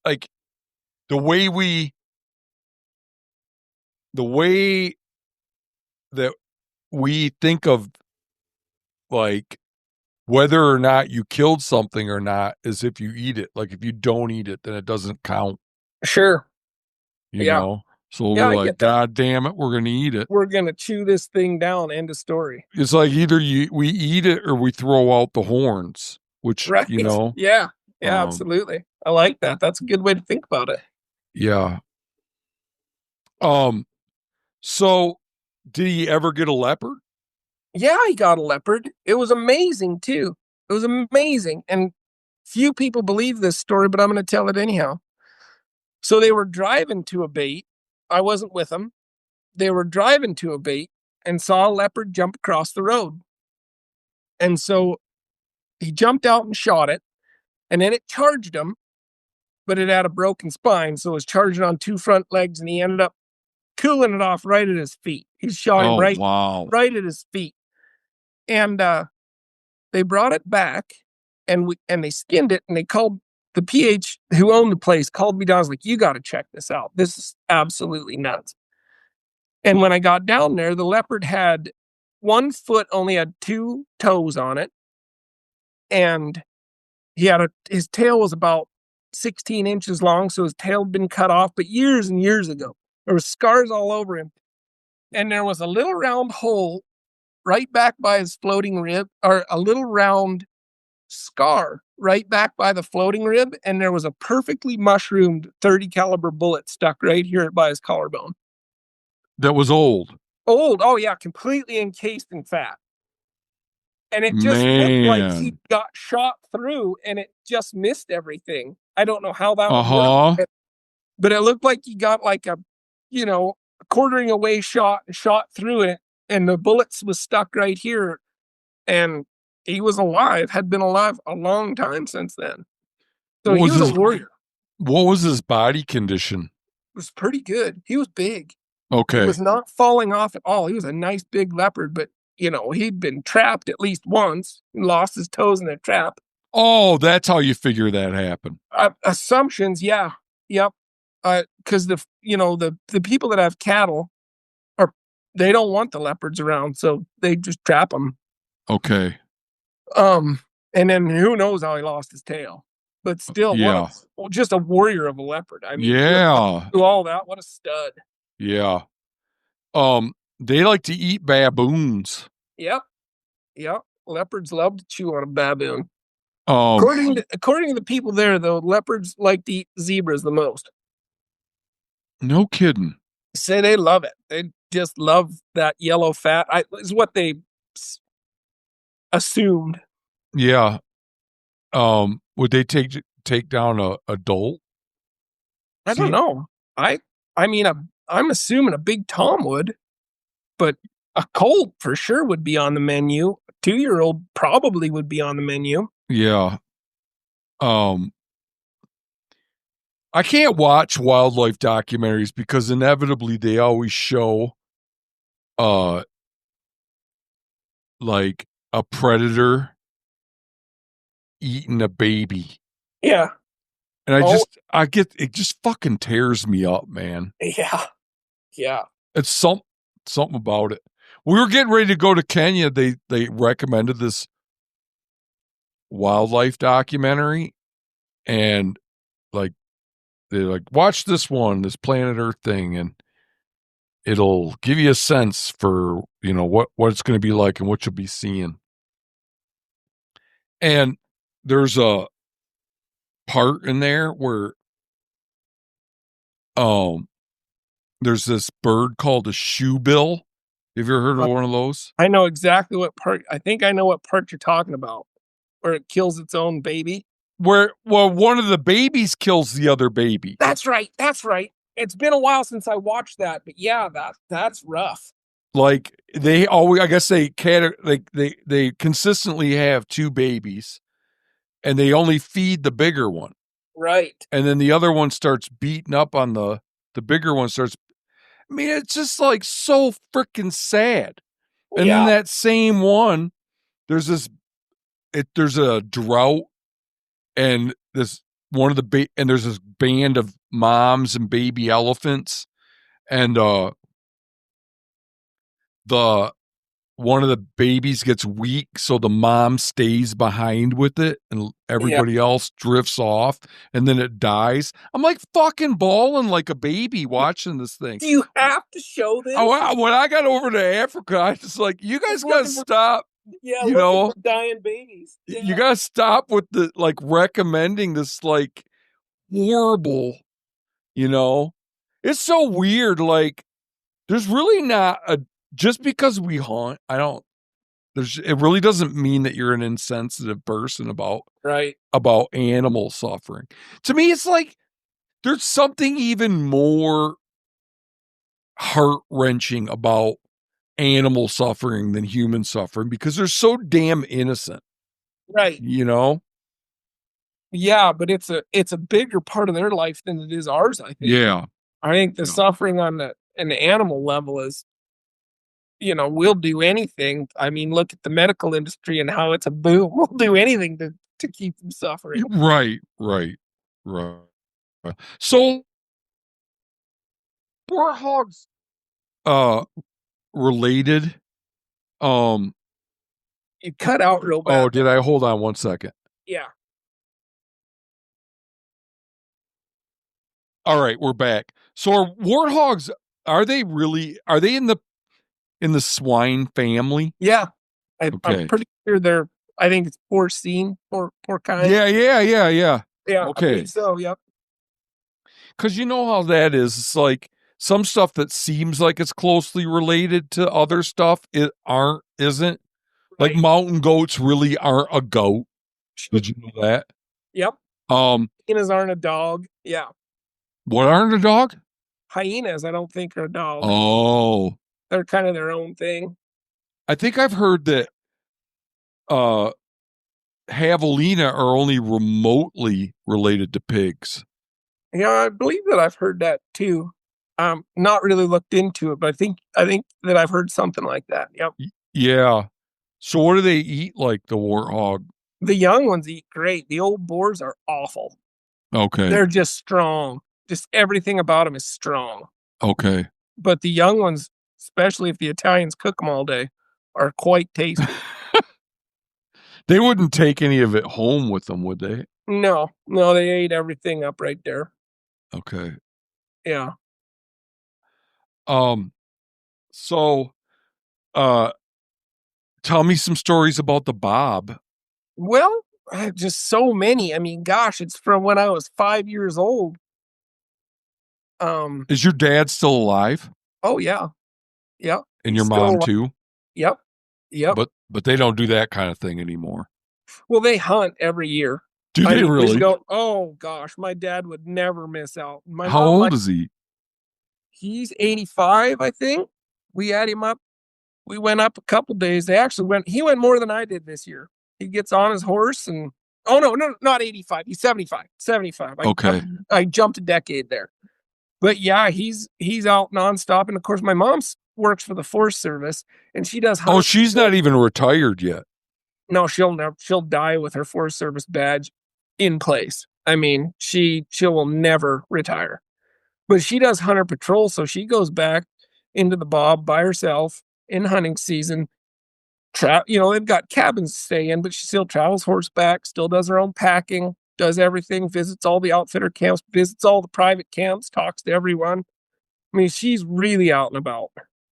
like the way we, the way that we think of like whether or not you killed something or not is if you eat it. Like if you don't eat it, then it doesn't count, Sure. you Yeah. know? So Yeah, we're I like, get that. God damn it, we're going to eat it. We're gonna chew this thing down. End of story. It's like either we eat it or we throw out the horns, which, Right. Yeah. Yeah, um, absolutely. I like that. That's a good way to think about it. yeah. Um, so did he ever get a leopard? Yeah, he got a leopard. It was amazing too. It was amazing. And few people believe this story, but I'm going to tell it anyhow. So they were driving to a bait. I wasn't with them. They were driving to a bait and saw a leopard jump across the road. And so he jumped out and shot it, and then it charged him, but it had a broken spine. So it was charging on two front legs, and he ended up cooling it off right at his feet. He shot him Oh, wow. right at his feet. And they brought it back, and they skinned it, and they called the PH who owned the place, called me down. I was like, "You got to check this out. This is absolutely nuts." And when I got down there, the leopard had one foot, only had two toes on it, and his tail was about 16 inches long, so his tail had been cut off, but years and years ago. There were scars all over him, and there was a little round hole right back by his floating rib, or a little round scar right back by the floating rib, and there was a perfectly mushroomed 30 caliber bullet stuck right here by his collarbone. That was old. Old, oh yeah, completely encased in fat. And it just looked like he Man. got shot through and it just missed everything. I don't know how that would work, Uh-huh. but it looked like he got like a quartering away shot and shot through it, and the bullets was stuck right here. And he was alive, had been alive a long time since then. So What he was was a his warrior. what was his body condition? It was pretty good. He was big. He Okay. was not falling off at all. He was a nice big leopard, but he'd been trapped at least once and lost his toes in a trap. Oh, that's how you figure that happened. Assumptions, yeah, yep. Because the people that have cattle are they don't want the leopards around, so they just trap them. Okay. And then who knows how he lost his tail, but still, Yeah. just a warrior of a leopard. I mean, Yeah. do all that. What a stud! Yeah. Um, They like to eat baboons. Yep. Yep. Leopards love to chew on a baboon. Um, According to the people there, though, leopards like to eat zebras the most. no kidding. Say they love it. They just love that yellow fat. Is what they assumed. Yeah. Would they take down a adult? I don't See, know. I I mean, I'm assuming a big Tom would, but a colt for sure would be on the menu. A 2-year-old probably would be on the menu. yeah. Um, I can't watch wildlife documentaries because inevitably they always show uh like a predator eating a baby. Yeah. And Oh, I get it just fucking tears me up, man. yeah. Yeah. It's something about it. We were getting ready to go to Kenya. They recommended this wildlife documentary and like they're like watch this one, this planet Earth thing, and it'll give you a sense for, what it's going to be like and what you'll be seeing. And there's a part in there where um there's this bird called a shoebill. Have you ever heard of one of those? I know exactly what part. I think I know what part you're talking about, where it kills its own baby. Where well, one of the babies kills the other baby. That's right. That's right. It's been a while since I watched that, but yeah, that's rough. Like they always, I guess they consistently have two babies, and they only feed the bigger one, Right. and then the other one starts beating up on the bigger one starts. I mean, it's just like so freaking sad. And then Yeah. that same one, there's there's a drought, and this one of and there's this band of moms and baby elephants, and the one of the babies gets weak, so the mom stays behind with it, and Yeah. everybody else drifts off, and then it dies. I'm like fucking bawling like a baby watching this thing. Do you have to show this? When I got over to Africa, I was like, you guys gotta stop. Yeah, You looking know, for dying babies. Yeah. you gotta stop with the like recommending this like horrible. It's so weird. Like, there's really not a just because we hunt. I don't. It really doesn't mean that you're an insensitive person Right. about animal suffering. To me, it's like there's something even more heart wrenching about animal suffering than human suffering because they're so damn innocent. Right. You know? Yeah, but it's a bigger part of their life than it is ours, I think. Yeah. I think the Yeah. suffering on an animal level is, we'll do anything. I mean, look at the medical industry and how it's a boom. We'll do anything to keep them suffering. Right. Right. Right. So warthogs related. Um You cut out real oh, bad. did I hold on one second? Yeah. All right, we're back. So are warthogs are they in the swine family? Yeah. I'm Okay. pretty sure they're, I think it's porcine, porcine. Yeah. Yeah, I Okay. believe so. Yep. Cuz you know how that is. It's like some stuff that seems like it's closely related to other stuff it isn't. Like Right. mountain goats really aren't a goat. Did you know that? Yep. Um Hyenas aren't a dog. Yeah. what aren't a dog? Hyenas, I don't think are a dog. Oh. They're kind of their own thing. I think I've heard that uh javelina are only remotely related to pigs. Yeah, I believe that I've heard that too. Not really looked into it, but I think that I've heard something like that. Yep. Yeah. So what do they eat like the warthog? The young ones eat great. The old boars are awful. Okay. They're just strong. Just everything about them is strong. Okay. But the young ones, especially if the Italians cook them all day, are quite tasty. They wouldn't take any of it home with them, would they? No, no, they ate everything up right there. Okay. Yeah. Um So, uh, tell me some stories about the Bob. Well, I have just so many. I mean, gosh, it's from when I was 5 years old. Um, Is your dad still alive? oh yeah, yep. And He's your still mom alive. too? Yep, yep. But they don't do that kind of thing anymore. Well, they hunt every year. Do I they mean, we really? go. Oh gosh, my dad would never miss out. How old is he? He's 85, I think. We had him up. We went up a couple days. They actually went. He went more than I did this year. He gets on his horse and oh no, no, not 85. He's 75. 75. Okay. I jumped a decade there. But yeah, he's out nonstop. And of course, my mom works for the Forest Service, and she does Oh, hunter she's patrol. not even retired yet. No, she'll die with her Forest Service badge in place. I mean, she will never retire. But she does hunter patrol, so she goes back into the Bob by herself in hunting season. They've got cabins to stay in, but she still travels horseback, still does her own packing, does everything, visits all the outfitter camps, visits all the private camps, talks to everyone. I mean, she's really out and about.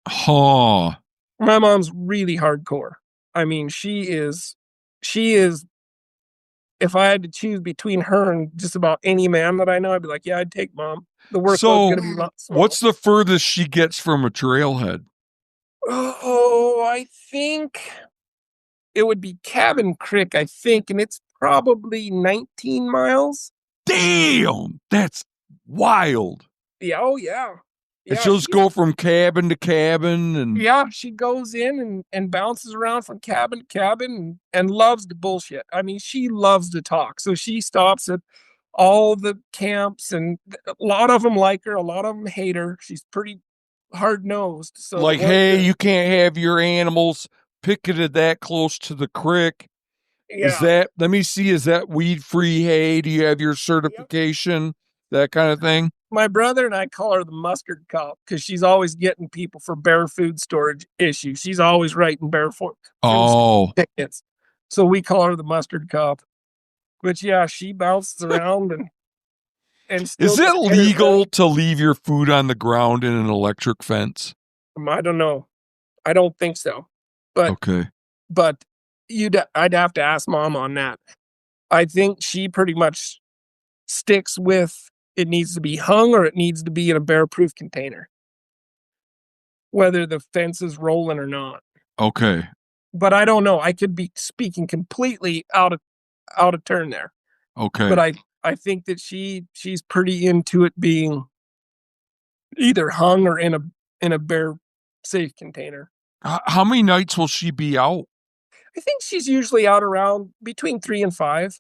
Huh. My mom's really hardcore. I mean, she is, if I had to choose between her and just about any man that I know, I'd be like, yeah, I'd take mom. The workload's So, going to be a lot smaller. what's the furthest she gets from a trailhead? Oh, I think it would be Cabin Creek, I think, and it's probably 19 miles. Damn, that's wild. Yeah, oh yeah. And Yeah, she'll just go from cabin to cabin and she goes in and bounces around from cabin to cabin and loves to bullshit. I mean, she loves to talk. So she stops at all the camps and a lot of them like her, a lot of them hate her. She's pretty hard-nosed. So the like, ones hey, that you can't have your animals picketed that close to the creek. Is yeah. that, let me see, is that weed free hay? Do you have your Yep. certification? That kind of thing? My brother and I call her the mustard cop because she's always getting people for bear food storage issues. She's always writing food Oh, tickets. So we call her the mustard cop. But yeah, she bounces around and still is it gets hairs legal down. to leave your food on the ground in an electric fence? I don't know. I don't think so. But Okay. but I'd have to ask mom on that. I think she pretty much sticks with it needs to be hung or it needs to be in a bear proof container, whether the fence is rolling or not. Okay. But I don't know. I could be speaking completely out of turn there. But Okay. I think that she's pretty into it being either hung or in a bear safe container. How many nights will she be out? I think she's usually out around between 3 and 5,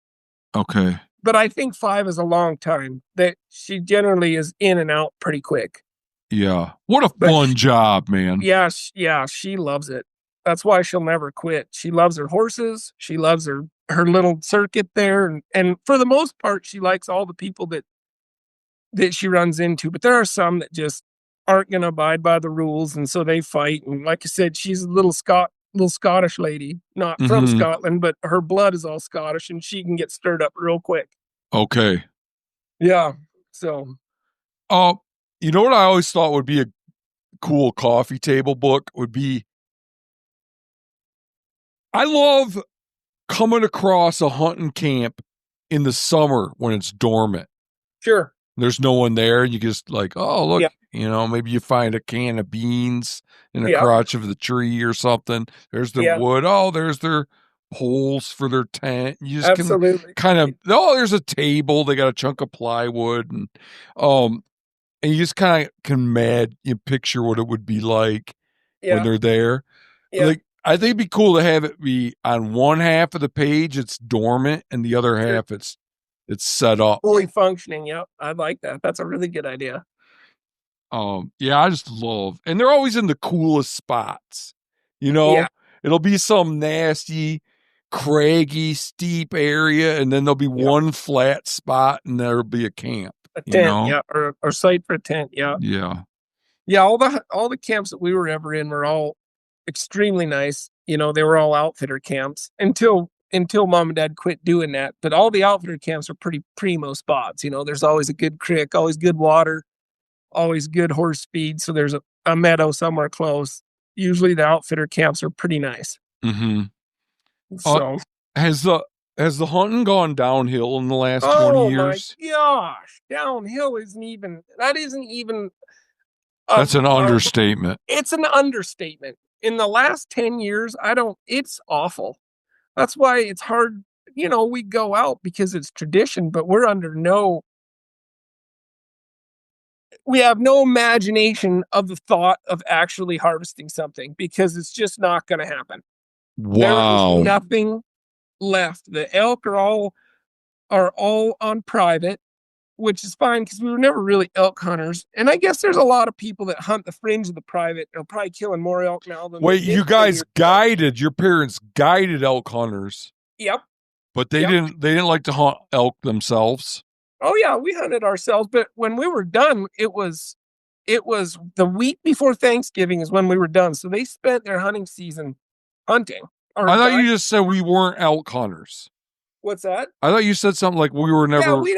Okay. but I think 5 is a long time. That she generally is in and out pretty quick. Yeah. What a But fun job, man. yeah, yeah, she loves it. That's why she'll never quit. She loves her horses. She loves her little circuit there, and for the most part, she likes all the people that she runs into. But there are some that just aren't going to abide by the rules, and so they fight. And like I said, she's a little Scottish lady, not from Mm-hmm. Scotland, but her blood is all Scottish, and she can get stirred up real quick. Okay. Yeah. So Uh, you know what I always thought would be a cool coffee table book would be I love coming across a hunting camp in the summer when it's dormant. sure. There's no one there. You just like, oh, look, Yeah. maybe you find a can of beans in the Yeah. crotch of the tree or something. There's their Yeah. wood. Oh, there's their poles for their tent. You just can Absolutely. kind of, oh, there's a table. They got a chunk of plywood um, and you just kind of you picture what it would be like when Yeah. they're there. Yeah. Like, I think it'd be cool to have it be on one half of the page, it's dormant, and the other Sure. half it's set up. Fully functioning. Yep. I like that. That's a really good idea. Yeah, I just love, and they're always in the coolest spots. You know, Yeah. it'll be some nasty, craggy, steep area, and then there'll be Yeah. one flat spot, and there'll be a camp. A You tent. know, Yeah. Or site for a tent. Yeah. yeah, Yeah. All the camps that we were ever in were all extremely nice. They were all outfitter camps until mom and dad quit doing that. But all the outfitter camps are pretty primo spots. There's always a good creek, always good water, always good horse feed. So there's a meadow somewhere close. Usually the outfitter camps are pretty nice. Mm-hmm. Uh, So, has the hunting gone downhill in the last 20 oh my years? gosh, downhill isn't even a, That's an a understatement. it's an understatement. In the last 10 years, it's awful. That's why it's hard. We go out because it's tradition, but we have no imagination of the thought of actually harvesting something because it's just not going to happen. There is Wow. nothing left. The elk are all on private, which is fine because we were never really elk hunters. And I guess there's a lot of people that hunt the fringe of the private. They're probably killing more elk now than they Wait, did you 10 guys years ago. your parents guided elk hunters, Yep. but they Yep. didn't like to hunt elk themselves. Oh yeah, we hunted ourselves, but when we were done, it was the week before Thanksgiving is when we were done. So they spent their hunting season hunting or I thought guide. you just said we weren't elk hunters. What's that? I thought you said something like we were Yeah, never. we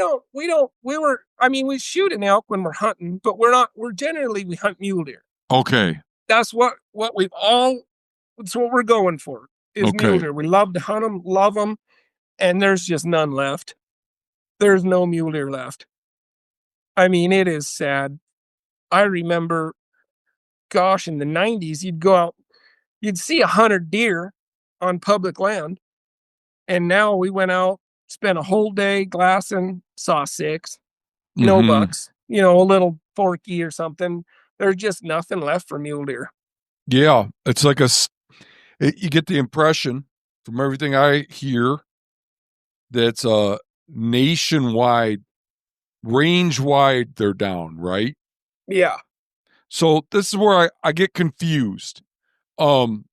shoot an elk when we're hunting, but we hunt mule deer. Okay. That's that's what we're going for is mule Okay. deer. We love to hunt them, love them, and there's just none left. There's no mule deer left. I mean, it is sad. I remember, gosh, in the 90s, you'd go out, you'd see 100 deer on public land. And now we went out, spent a whole day glassing, saw 6, no Mm-hmm. bucks, a little forky or something. There's just nothing left for mule deer. Yeah, it's like you get the impression from everything I hear that it's a nationwide, range wide. They're down, right? Yeah. So this is where I get confused, um,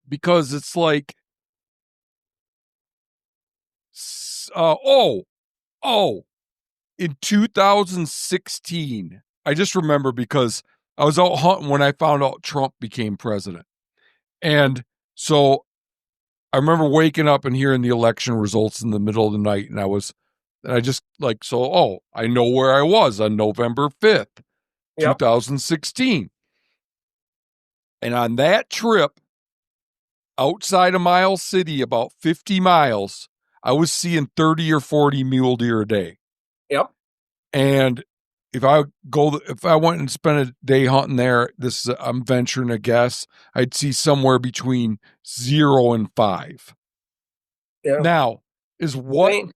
because it's like, oh, oh, in 2016, I just remember because I was out hunting when I found out Trump became president. And so I remember waking up and hearing the election results in the middle of the night. And I just like, I know where I was on November 5th, Yep. 2016. And on that trip outside of Miles City, about 50 miles, I was seeing 30 or 40 mule deer a day. Yep. And if I went and spent a day hunting there, I'm venturing a guess, I'd see somewhere between 0 and 5. Yeah. Now, is what Same.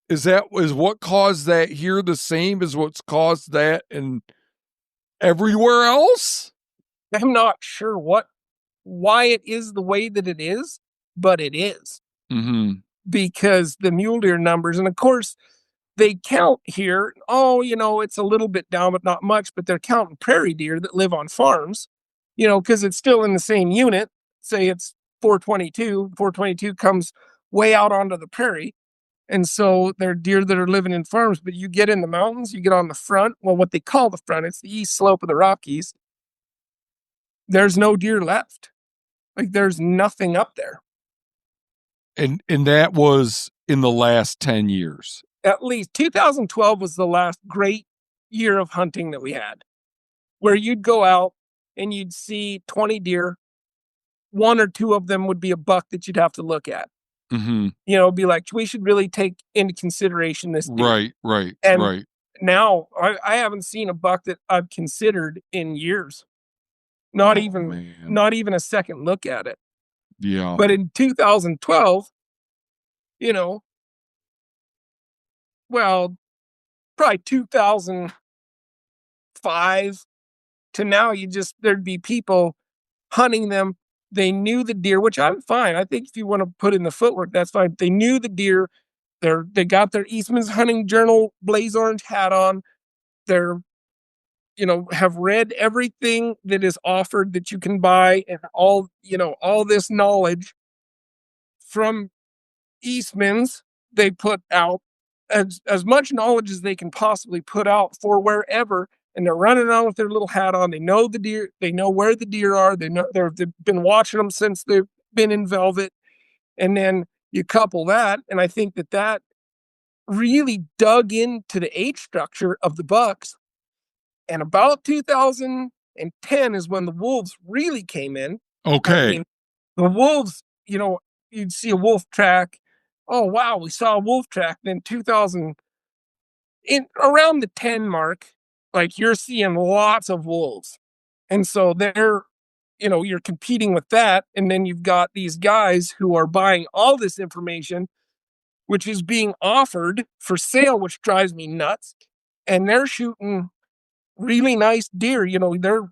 is what caused that here the same as what's caused that and everywhere else? I'm not sure why it is the way that it is, but it is Mm-hmm. because the mule deer numbers, and of course, they count here. Oh, it's a little bit down, but not much. But they're counting prairie deer that live on farms, because it's still in the same unit. Say it's 422. 422 comes way out onto the prairie. And so they're deer that are living in farms. But you get in the mountains, you get on the front. Well, what they call the front, it's the east slope of the Rockies. There's no deer left. Like there's nothing up there. And that was in the last 10 years. At least 2012 was the last great year of hunting that we had, where you'd go out and you'd see 20 deer. One or two of them would be a buck that you'd have to look at. Mm-hmm. Be like, we should really take into consideration this deer. Right, right, And right. now I haven't seen a buck that I've considered in years. Not even Man. not even a second look at it. Yeah. But in 2012, you know, well, probably 2005 to now, there'd be people hunting them. They knew the deer, which I'm fine. I think if you want to put in the footwork, that's fine. They knew the deer. They got their Eastman's Hunting Journal blaze orange hat on. They're, have read everything that is offered that you can buy and all this knowledge from Eastman's. They put out as much knowledge as they can possibly put out for wherever, and they're running around with their little hat on. They know the deer. They know where the deer are. They've been watching them since they've been in velvet, and then you couple that, and I think that really dug into the age structure of the bucks. And about 2000, and 10 is when the wolves really came in. I Okay. mean, the wolves, you'd see a wolf track. Oh wow, we saw a wolf track. Then 2000, in around the 10 mark, like you're seeing lots of wolves. And so you're competing with that. And then you've got these guys who are buying all this information, which is being offered for sale, which drives me nuts. And they're shooting really nice deer. They're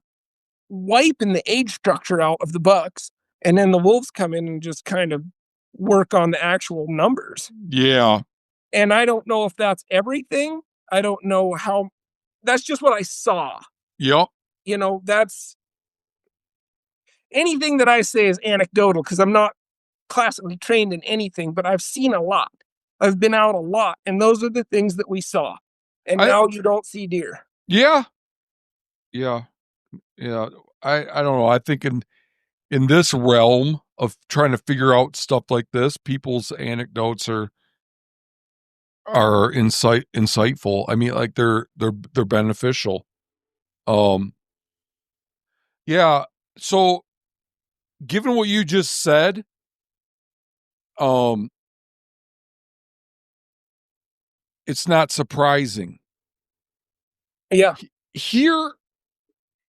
wiping the age structure out of the bucks. And then the wolves come in and just kind of work on the actual numbers. Yeah. And I don't know if that's everything. I don't know how. That's just what I saw. Yep. That's anything that I say is anecdotal because I'm not classically trained in anything, but I've seen a lot. I've been out a lot, and those are the things that we saw. And I now you don't see deer. yeah. Yeah. Yeah. I don't know. I think in this realm of trying to figure out stuff like this, people's anecdotes are insightful. I mean, like they're beneficial. Um yeah. So given what you just said, um it's not surprising. Yeah, Here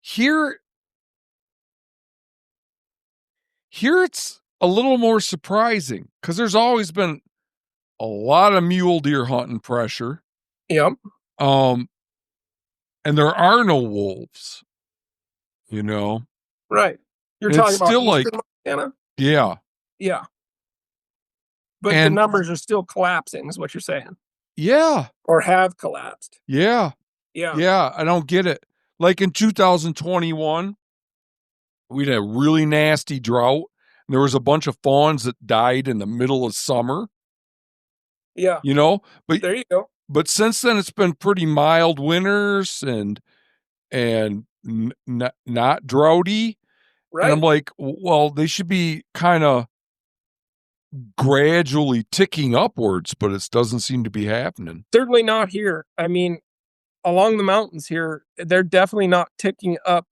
here here it's a little more surprising because there's always been a lot of mule deer hunting pressure. yeah, Um and there are no wolves, you know. right. You're And it's talking about still eastern like Montana? yeah. Yeah, but the And numbers are still collapsing, is what you're saying, yeah. or have collapsed. Yeah. Yeah, Yeah, I don't get it. Like in 2021, we had a really nasty drought. And there was a bunch of fawns that died in the middle of summer, yeah. you know? But There you go. but since then it's been pretty mild winters and not droughty. And I'm Right. like, well, they should be kind of gradually ticking upwards, but it doesn't seem to be happening. Certainly not here. I mean, along the mountains here, they're definitely not ticking up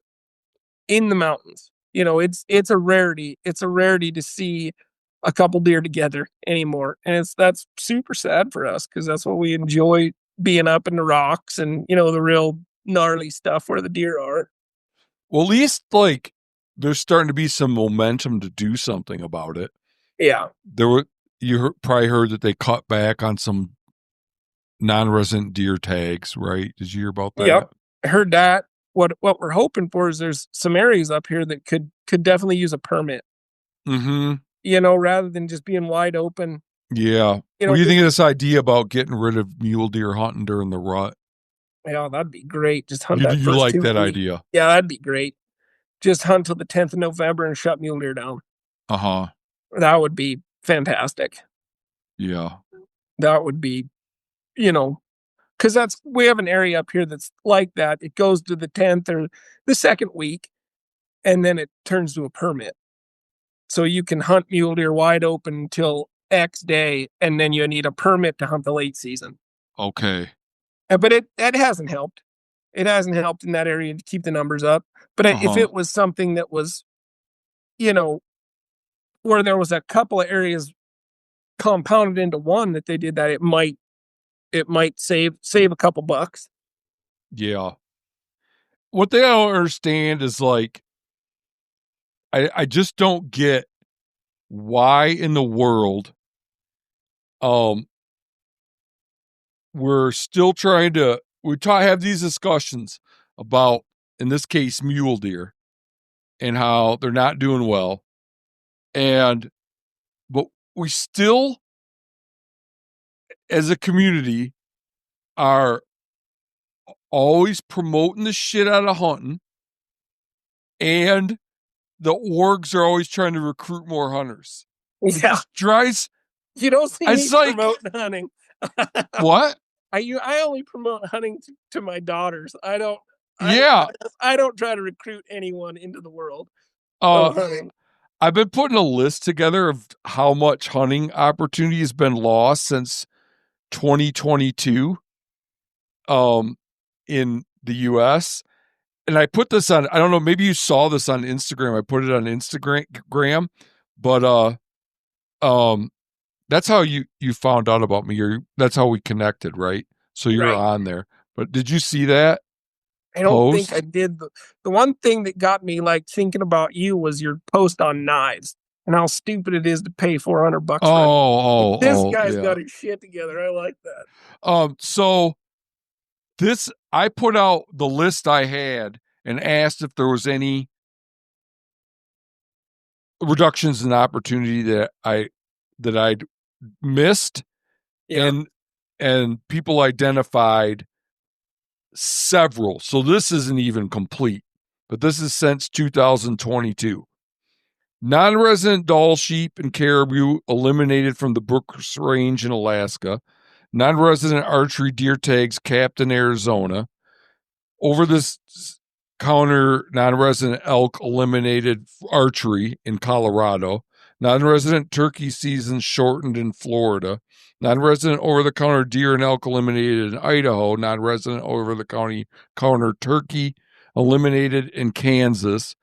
in the mountains. It's a rarity. It's a rarity to see a couple deer together anymore. And that's super sad for us because that's what we enjoy, being up in the rocks and the real gnarly stuff where the deer are. Well, at least like there's starting to be some momentum to do something about it. Yeah. There were probably heard that they cut back on some non-resident deer tags, right? Did you hear about that? Yep. I heard that. What we're hoping for is there's some areas up here that could definitely use a permit, Mm-hmm. rather than just being wide open. Yeah. You What know, do you think of this idea about getting rid of mule deer hunting during the rut? yeah, that'd be great. Just hunt that You first like 2 that weeks. idea? Yeah, that'd be great. Just hunt till the 10th of November and shut mule deer down. Uh-huh. That would be fantastic. Yeah. That would be, you know, because we have an area up here that's like that. It goes to the 10th or the second week, and then it turns to a permit. So you can hunt mule deer wide open until X day, and then you need a permit to hunt the late season. Okay. But it hasn't helped. It hasn't helped in that area to keep the numbers up. But if Uh-huh. it was something that was, you know, where there was a couple of areas compounded into one that they did that, it might save a couple bucks. Yeah. What they don't understand is like I just don't get why in the world um we're still trying to have these discussions about, in this case, mule deer and how they're not doing well. And but we still as a community are always promoting the shit out of hunting, and the orgs are always trying to recruit more hunters. It Yeah, just drives. you don't see me It's like promoting hunting. what? I only promote hunting to my daughters. I don't. I Yeah. I don't try to recruit anyone into the world Uh, of hunting. I've been putting a list together of how much hunting opportunity has been lost since 2022 in the US, and I put this on, I don't know, maybe you saw this on Instagram. I put it on Instagram, but um that's how you found out about me. That's how we connected, right? So you're Right. on there. But did you see that I don't think I post? did. The one thing that got me like thinking about you was your post on knives and how stupid it is to pay $400 for it. Like, this guy's Yeah. got his shit together. I like that. So this, I put out the list I had and asked if there was any reductions in opportunity that I'd missed, Yeah. and people identified several. So this isn't even complete, but this is since 2022. Non-resident Dall sheep and caribou eliminated from the Brooks Range in Alaska. Non-resident archery deer tags capped in Arizona. Over this counter non-resident elk eliminated archery in Colorado. Non-resident turkey season shortened in Florida. Non-resident over-the-counter deer and elk eliminated in Idaho. Non-resident over-the-counter turkey eliminated in Kansas.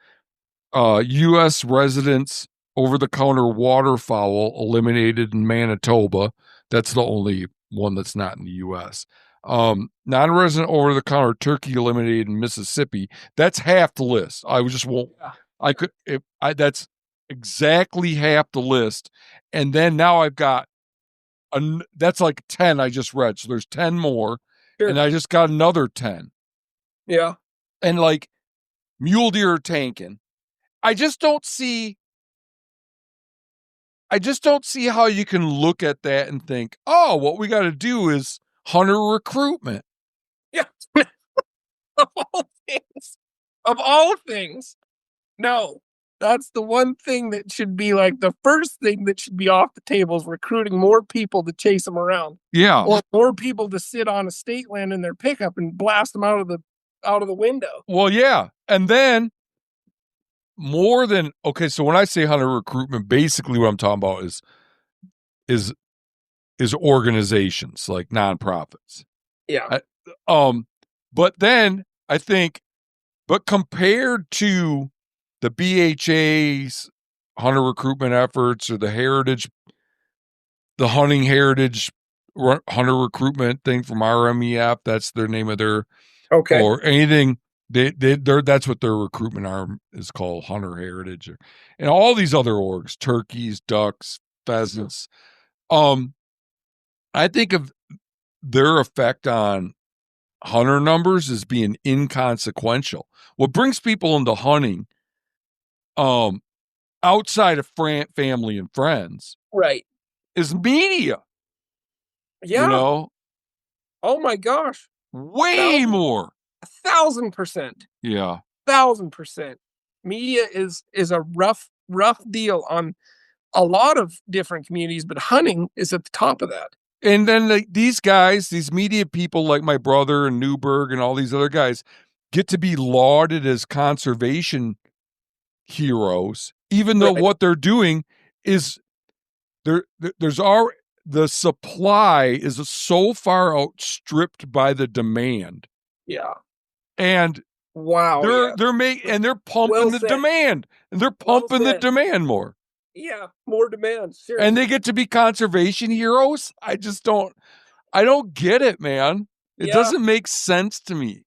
U.S. residents over-the-counter waterfowl eliminated in Manitoba. That's the only one that's not in the U.S. Non-resident over-the-counter turkey eliminated in Mississippi. That's half the list. I just won't. I could. That's exactly half the list. And then now I've got that's like 10 I just read. So there's 10 more, Sure. and I just got another 10. Yeah. And like mule deer are tanking. I just don't see how you can look at that and think, oh, what we got to do is hunter recruitment. Yeah. Of all things. Of all things. No. That's the one thing that should be like the first thing that should be off the table is recruiting more people to chase them around. Yeah. Or more people to sit on estate land in their pickup and blast them out of the window. Well, yeah. And then more than, okay, so when I say hunter recruitment, basically what I'm talking about is organizations like nonprofits. Yeah. But then I think, but compared to the BHA's hunter recruitment efforts or the hunting heritage hunter recruitment thing from RMEF, that's their name of their, Okay. or anything, they're that's what their recruitment arm is called, hunter heritage, and all these other orgs, turkeys, ducks, pheasants. I think of their effect on hunter numbers as being inconsequential. What brings people into hunting, outside of family and friends, Right. is media. Yeah. Oh my gosh. Way more. 1,000%. Yeah. 1,000%. Media is a rough deal on a lot of different communities, but hunting is at the top of that. And then these guys, these media people like my brother and Newberg and all these other guys, get to be lauded as conservation heroes, even though what they're doing is the supply is so far outstripped by the demand. Yeah. And wow, they're pumping the demand, and they're pumping the demand more. Yeah, more demand. Sure. And they get to be conservation heroes. I don't get it, man. It doesn't make sense to me.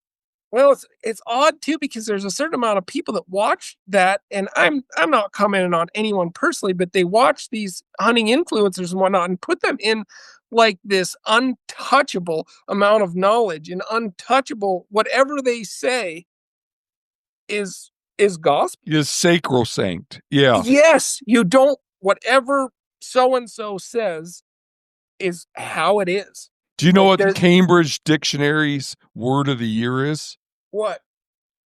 Well, it's odd too because there's a certain amount of people that watch that, and I'm not commenting on anyone personally, but they watch these hunting influencers and whatnot and put them in like this untouchable amount of knowledge and untouchable whatever they say is gospel. Is sacrosanct. Yeah. Yes, you don't whatever so and so says is how it is. Do you know what the Cambridge Dictionary's word of the year is? What?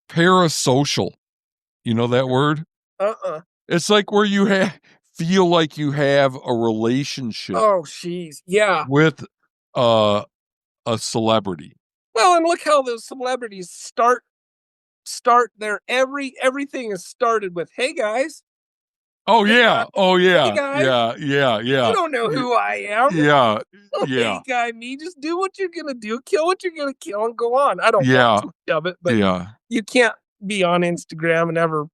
Parasocial. You know that word? It's like where you feel like you have a relationship. Oh, jeez. Yeah. With a celebrity. Well, and look how those celebrities start their everything is started with, "Hey guys, Oh Hey yeah. guys, Oh hey yeah. guys, Yeah. Yeah. you Yeah. don't know Y- who I am. Yeah. Don't Yeah. hey guy me. Just do what you're gonna do, kill what you're gonna kill, and go on. I don't watch Yeah. much of it, but Yeah. you can't be on Instagram and ever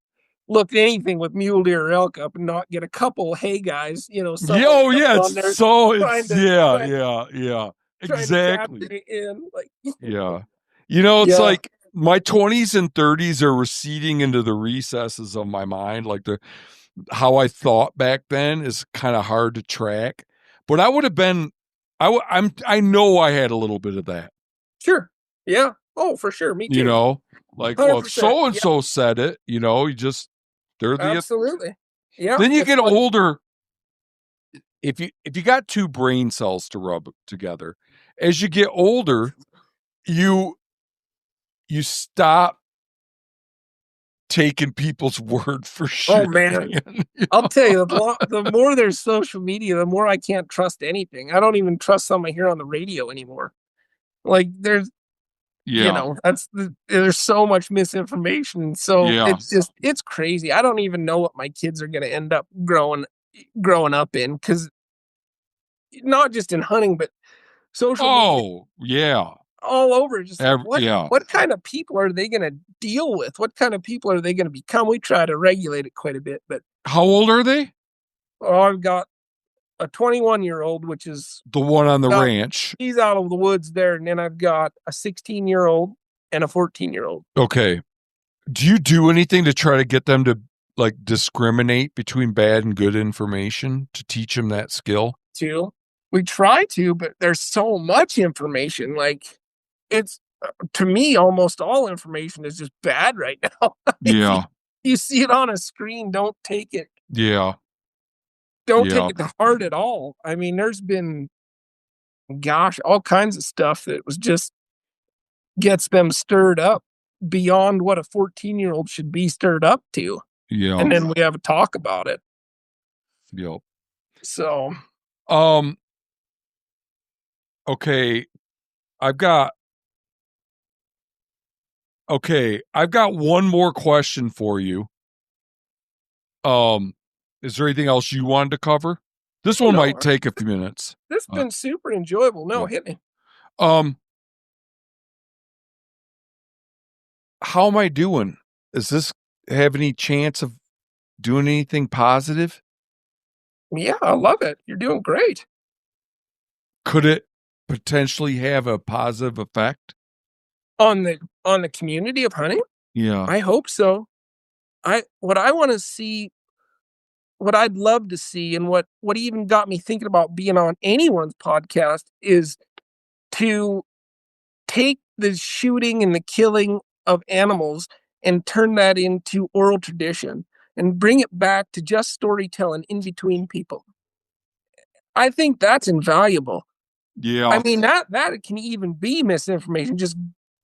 look at anything with mule deer or elk up and not get a couple hey guys, Yeah. someone Oh yeah. on there trying It's to yeah. trying Yeah. Yeah. trying to capture Exactly. it in. Like Yeah. It's yeah, like my 20s and 30s are receding into the recesses of my mind. Like how I thought back then is kind of hard to track. But I would have been I know I had a little bit of that. sure. Yeah. Oh, for sure. Me You too. know, like, well, 100%. so and Yeah, so said it, you just they're the absolutely. Yeah, then you it's get like older. If you got two brain cells to rub together, as you get older, you you stop taking people's word for oh shit, man, man. I'll tell you, the more there's social media, the more I can't trust anything. I don't even trust some I hear on the radio anymore. Like Yeah, there's so much misinformation. So yeah, it's crazy. I don't even know what my kids are going to end up growing up in, because not just in hunting, but social media oh yeah, all over. Just like yeah. what kind of people are they going to deal with? What kind of people are they going to become? We try to regulate it quite a bit, but How old are they? I've got a 21-year-old, which is The one on the out, ranch. he's out of the woods there, and then I've got a 16-year-old and a 14-year-old Okay. Do you do anything to try to get them to like discriminate between bad and good information to teach them that skill? too. We try to, but there's so much information. Like it's to me, almost all information is just bad right now. If Yeah, you see it on a screen, yeah, don't take yeah, it to heart at all. I mean, there's been, gosh, all kinds of stuff that was just gets them stirred up beyond what a 14-year-old should be stirred up to. yeah, And then we have a talk about it. yeah. So, Um, okay, I've got I've got one more question for you. Um, is there anything else you wanted to cover? This oh one no, might take a few minutes. this has Uh, been super enjoyable. No, yeah. hit me. Um, how am I doing? Does this have any chance of doing anything positive? Yeah, I love it. You're doing great. Could it potentially have a positive effect? On the community of hunting? Yeah. I hope so. What I wanna see, what I'd love to see, and what even got me thinking about being on anyone's podcast is to take the shooting and the killing of animals and turn that into oral tradition and bring it back to just storytelling in between people. I think that's invaluable. I Yeah. mean, that can even be misinformation, just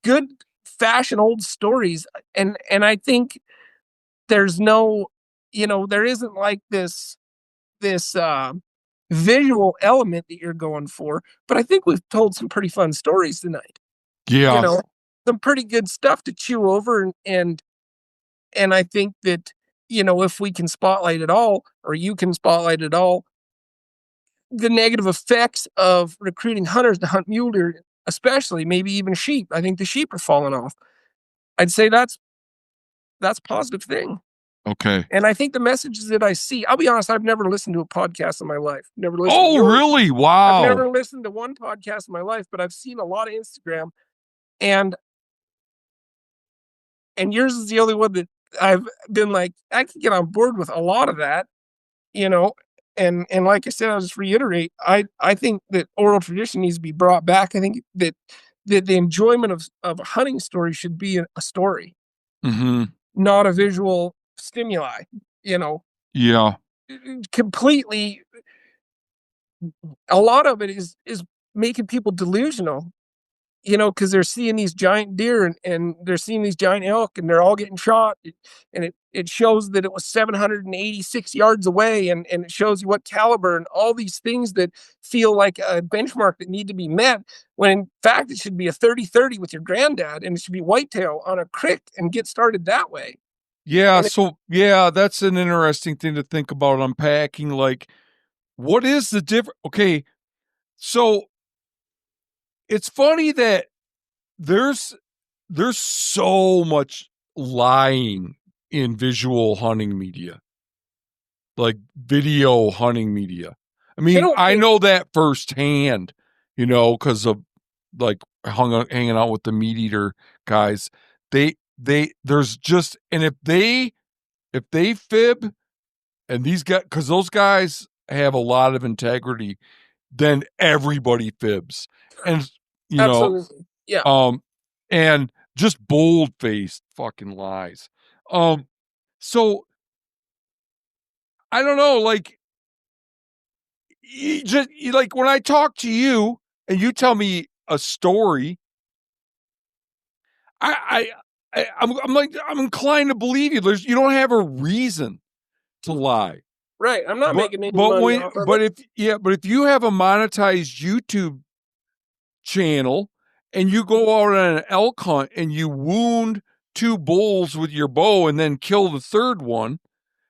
good fashion old stories. And I think there's no, there isn't like this visual element that you're going for. But I think we've told some pretty fun stories tonight. You Yeah. know, some pretty good stuff to chew over, and I think that, if we can spotlight it all, or you can spotlight it all, the negative effects of recruiting hunters to hunt mule deer, especially maybe even sheep. I think the sheep are falling off. I'd say that's a positive thing. Okay. And I think the messages that I see, I'll be honest, I've never listened to a podcast in my life. Never listened to Oh, yours. really? I've Wow. never listened to one podcast in my life, but I've seen a lot of Instagram, and yours is the only one that I've been like, I can get on board with a lot of that, you know. And like I said, I'll just reiterate, I think that oral tradition needs to be brought back. I think that the enjoyment of a hunting story should be a story, Mhm. not a visual stimuli, you know. Yeah. Completely, a lot of it is making people delusional, because they're seeing these giant deer, and they're seeing these giant elk, and they're all getting shot. And it shows that it was 786 yards away, and it shows you what caliber and all these things that feel like a benchmark that need to be met, when in fact it should be a 30-30 with your granddad, and it should be whitetail on a creek and get started that way. Yeah, And so yeah, that's an interesting thing to think about unpacking. Like, what is the difference? Okay, so it's funny that there's there's so much lying in visual hunting media, like video hunting media. I I mean, don't I think know that firsthand, because of like hanging out with the meat eater guys. There's just, and if they fib, and these guys, because those guys have a lot of integrity, then everybody fibs, and you know, absolutely. Yeah. um, and just bold faced fucking lies. Um, so I don't know, like like when I talk to you and you tell me a story, I'm like, I'm inclined to believe you. You don't have a reason to lie. Right. I'm not But making any but money when off of but it. if you have a monetized YouTube channel and you go out on an elk hunt and you wound two bulls with your bow and then kill the third one,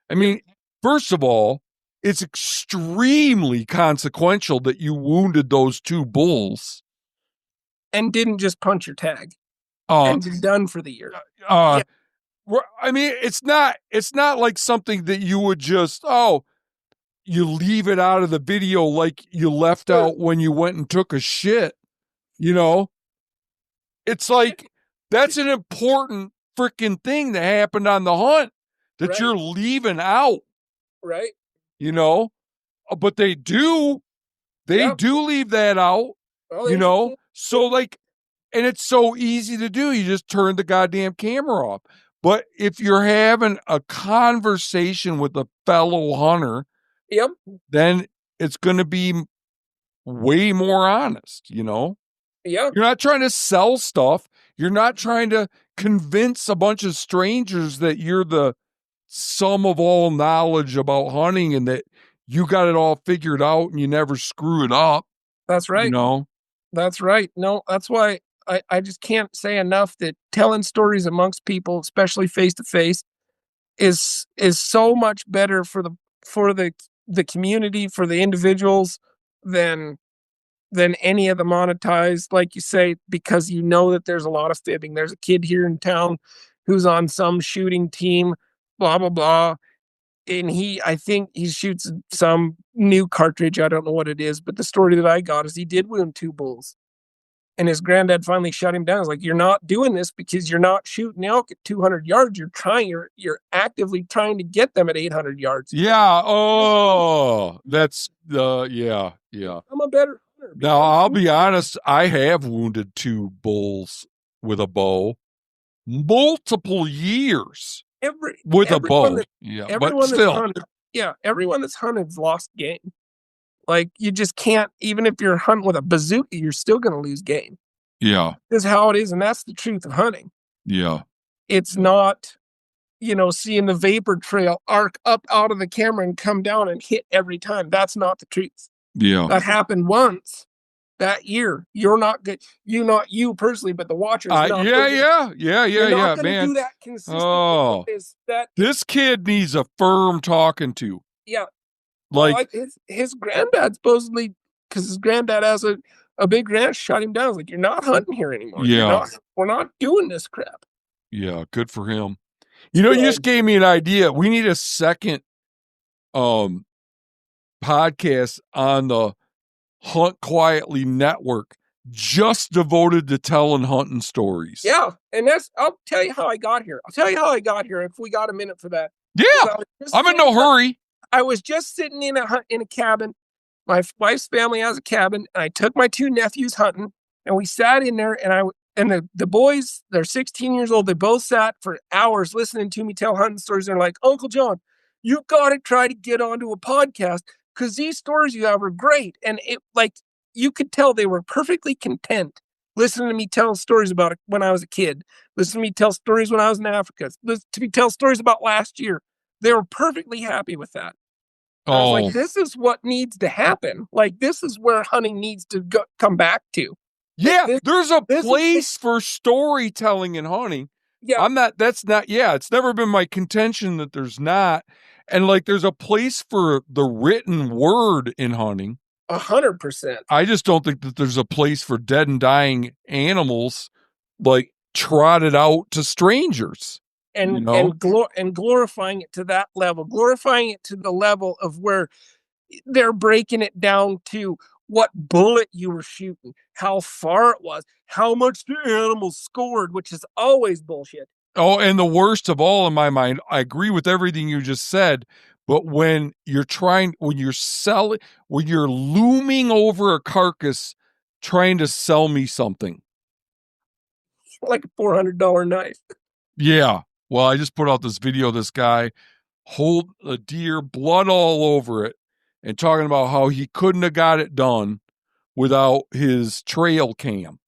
I Yep. mean, first of all, it's extremely consequential that you wounded those two bulls. And didn't just punch your tag Uh, and be done for the year. uh, Yeah. I mean, it's not like something that you would just, you leave it out of the video like you left Sure. out when you went and took a shit, you know? It's like that's an important freaking thing that happened on the hunt that Right. you're leaving out, Right. you know? But they Yep. do leave that out, Oh, there's your kid. So like, and it's so easy to do. You just turn the goddamn camera off. But if you're having a conversation with a fellow hunter, Yep. then it's going to be way more honest, Yep. You're not trying to sell stuff. You're not trying to convince a bunch of strangers that you're the sum of all knowledge about hunting and that you got it all figured out and you never screw it up, That's you right. know? That's right. No, that's why I just can't say enough that telling stories amongst people, especially face to face, is so much better for the community, for the individuals than any of the monetized, like you say, because you know that there's a lot of fibbing. There's a kid here in town who's on some shooting team, blah blah blah. And I think he shoots some new cartridge. I don't know what it is, but the story that I got is he did wound two bulls. And his granddad finally shut him down. He's like, "You're not doing this because you're not shooting elk at 200 yards. You're actively trying to get them at 800 yards. Yeah. Oh, that's yeah, yeah. I'm a better hunter Now, because I'm I'll shooting be honest, I have wounded two bulls with a bow multiple years every with a everyone bow. that Yeah, but everyone that's still. hunted. Yeah, everyone that's hunted's lost game. Like you just can't. Even if you're hunting with a bazooka, you're still going to lose game. Yeah. This is how it is, and that's the truth of hunting. Yeah. It's not seeing the vapor trail arc up out of the camera and come down and hit every time. That's not the truth. Yeah. That happened once that year. You're not good. Not you personally, but the watcher's not. You're not Yeah, going to man. do that consistently. Oh, Is that? this kid needs a firm talking to. Yeah. Well, Like, his granddad supposedly, because his granddad has a big ranch, shut him down. He's like, "You're not hunting here anymore. You're yeah, not. We're not doing this crap." yeah, good for him. You So just gave me an idea. We need a second um podcast on the Hunt Quietly Network just devoted to telling hunting stories. yeah, and I'll tell you how I got here. I'll tell you how I got here if we got a minute for that. Yeah, I'm in no hurry. I was just sitting in a cabin. My wife's family has a cabin, and I took my two nephews hunting, and we sat in there, and the boys, they're 16 years old. They both sat for hours listening to me tell hunting stories. They're like, "Uncle John, you've got to try to get onto a podcast because these stories you have are great." And it like you could tell they were perfectly content listening to me tell stories about it when I was a kid, listen to me tell stories when I was in Africa, listen to me tell stories about last year. They were perfectly happy with that. I was like, Oh, this is what needs to happen. Like, this is where hunting needs to come back to. Like, yeah, there's a this is, place for storytelling and hunting. Yeah, I'm not, that's not, yeah, it's never been my contention that there's not. And like, there's a place for the written word in hunting. 100%. I just don't think that there's a place for dead and dying animals like trotted out to strangers, you know? And glorifying it to that level, glorifying it to the level of where they're breaking it down to what bullet you were shooting, how far it was, how much the animal scored, which is always bullshit. Oh, and the worst of all in my mind, I agree with everything you just said, but when you're selling, when you're looming over a carcass trying to sell me something. Like a $400 knife. Yeah. Well, I just put out this video of this guy hold a deer, blood all over it, and talking about how he couldn't have got it done without his trail cam.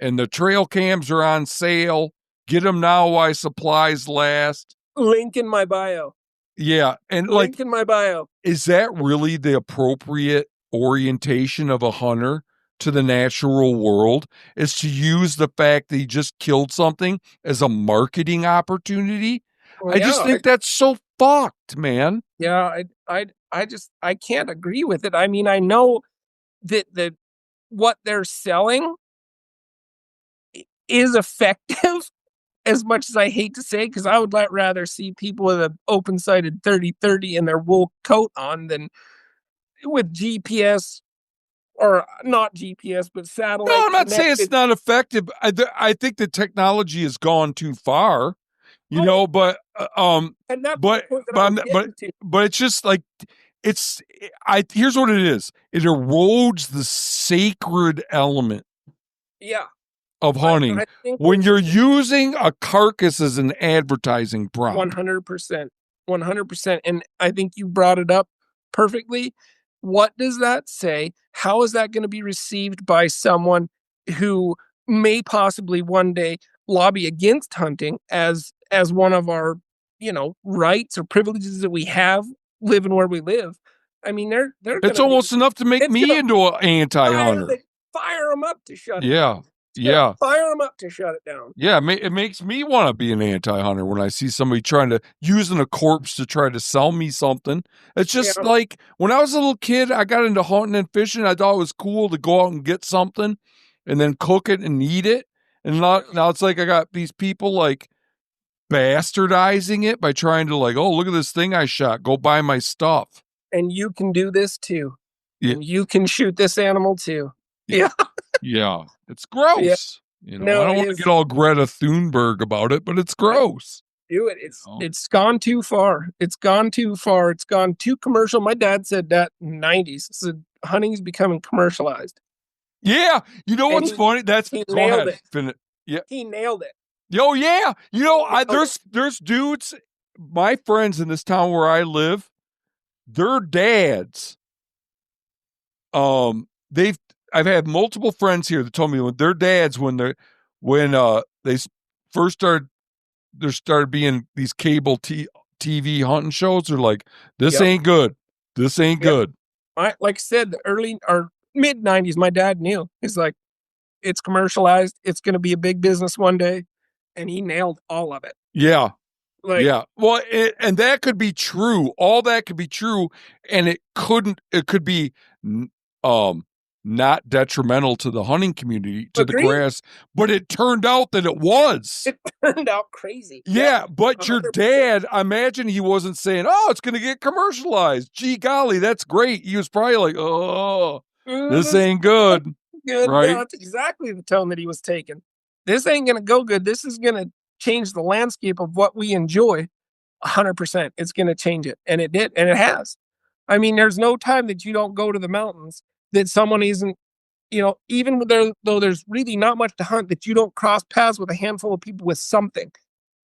And the trail cams are on sale. Get them now while supplies last. Link in my bio. Yeah. And like, Link in my bio. is that really the appropriate orientation of a hunter to the natural world? Is to use the fact that he just killed something as a marketing opportunity? Well, I just think that's so fucked, man. yeah, I can't agree with it. I mean, I know that what they're selling is effective as much as I hate to say, because I would rather see people with an open sighted 30-30 and their wool coat on than with GPS, or not GPS, but No, satellite I'm not saying it's connected. not effective. I think the technology has gone too far, you Oh, know. and that's the But point that but I I'm was not, getting to. but it's just like it's. I here's what it is. It erodes the sacred element Yeah, of hunting I think when there's you're using a carcass as an advertising prop. 100%, 100%. And I think you brought it up perfectly. What does that say? How is that going to be received by someone who may possibly one day lobby against hunting as one of our, rights or privileges that we have living where we live? I mean, they're going It's to be almost enough to make it's me going to into an fire anti-hunter. the fire them up to shut it Yeah, down. It's going to yeah. fire them up to shut it down. Yeah, it makes me want to be an anti-hunter when I see somebody trying to using a corpse to try to sell me something. It's just Yeah. like when I was a little kid, I got into hunting and fishing. I thought it was cool to go out and get something and then cook it and eat it. And now it's like I got these people like bastardizing it by trying to like, oh, look at this thing I shot. Go buy my stuff. And you can do this too. Yeah, And you can shoot this animal too. Yeah. yeah. It's Yeah. gross. I No, don't it want to get is. all Greta Thunberg about it, but it's I gross. do it. You know? It's gone too far. It's gone too far. It's gone too commercial. My dad said that in the 90s. Said hunting's becoming commercialized. Yeah, you know And what's funny? That's he go nailed ahead. it. Yeah. He nailed it. Oh yeah. He nailed it. There's dudes, my friends in this town where I live, their dads. They've I've had multiple friends here that told me when their dads when they first started there started being these TV hunting shows. They're like, this Yep. ain't good. This ain't Yep. good. Like I said, the early or mid 90s, my dad knew. He's like, it's commercialized. It's going to be a big business one day. And he nailed all of it. Yeah. Like, Yeah. Well, and that could be true. All that could be true, and it could be um not detrimental to the hunting community, to the agreed. grass, but it turned out that it was. It turned out crazy. Yeah. Yeah, but your 100%. dad, I imagine he wasn't saying, "Oh, it's going to get commercialized." Gee golly, that's great. He was probably like, "Oh, this This ain't good." good. Yeah, Right? that's exactly the tone that he was taking. This ain't gonna go good. This is gonna change the landscape of what we enjoy. 100%. It's gonna change it, and it did, and it has. I mean, there's no time that you don't go to the mountains that someone isn't, even though there's really not much to hunt, that you don't cross paths with a handful of people with something.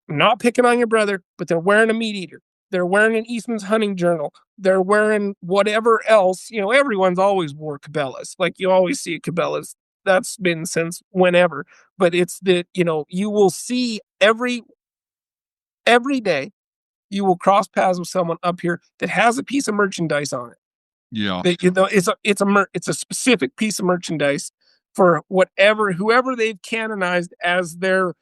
I'm not picking on your brother, but they're wearing a meat eater. They're wearing an Eastman's hunting journal. They're wearing whatever else. Everyone's always wore Cabela's. Like you always see Cabela's. That's been since whenever. But it's that, you will see every day you will cross paths with someone up here that has a piece of merchandise on it. Yeah. That it's a specific piece of merchandise for whoever they've canonized as their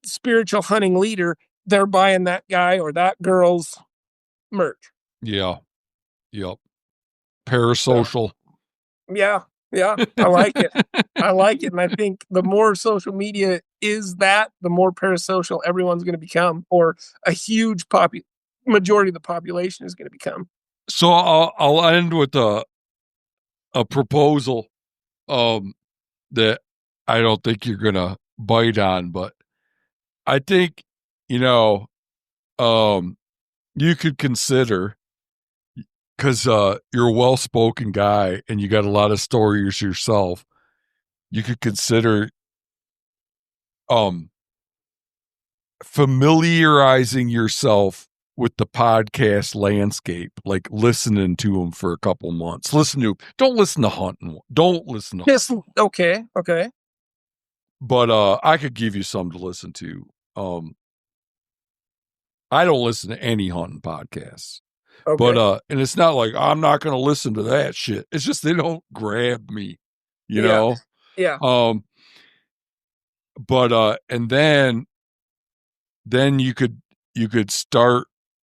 spiritual hunting leader, they're buying that guy or that girl's merch. Yeah. Yep. So, Parasocial. yeah, yeah, I like it. I like it, and I think the more social media is that, the more parasocial everyone's going to become, or a huge majority of the population is going to become. So I'll end with a proposal that I don't think you're gonna bite on, but I think you could consider, because you're a well-spoken guy and you got a lot of stories yourself. You could consider um familiarizing yourself with the podcast landscape, like listening to them for a couple months. Don't listen to hunting. Don't listen to. Yes, okay. But I could give you some to listen to. I don't listen to any hunting podcasts. Okay. But and it's not like I'm not going to listen to that shit. It's just they don't grab me, you Yeah. know. Yeah. But and then you could start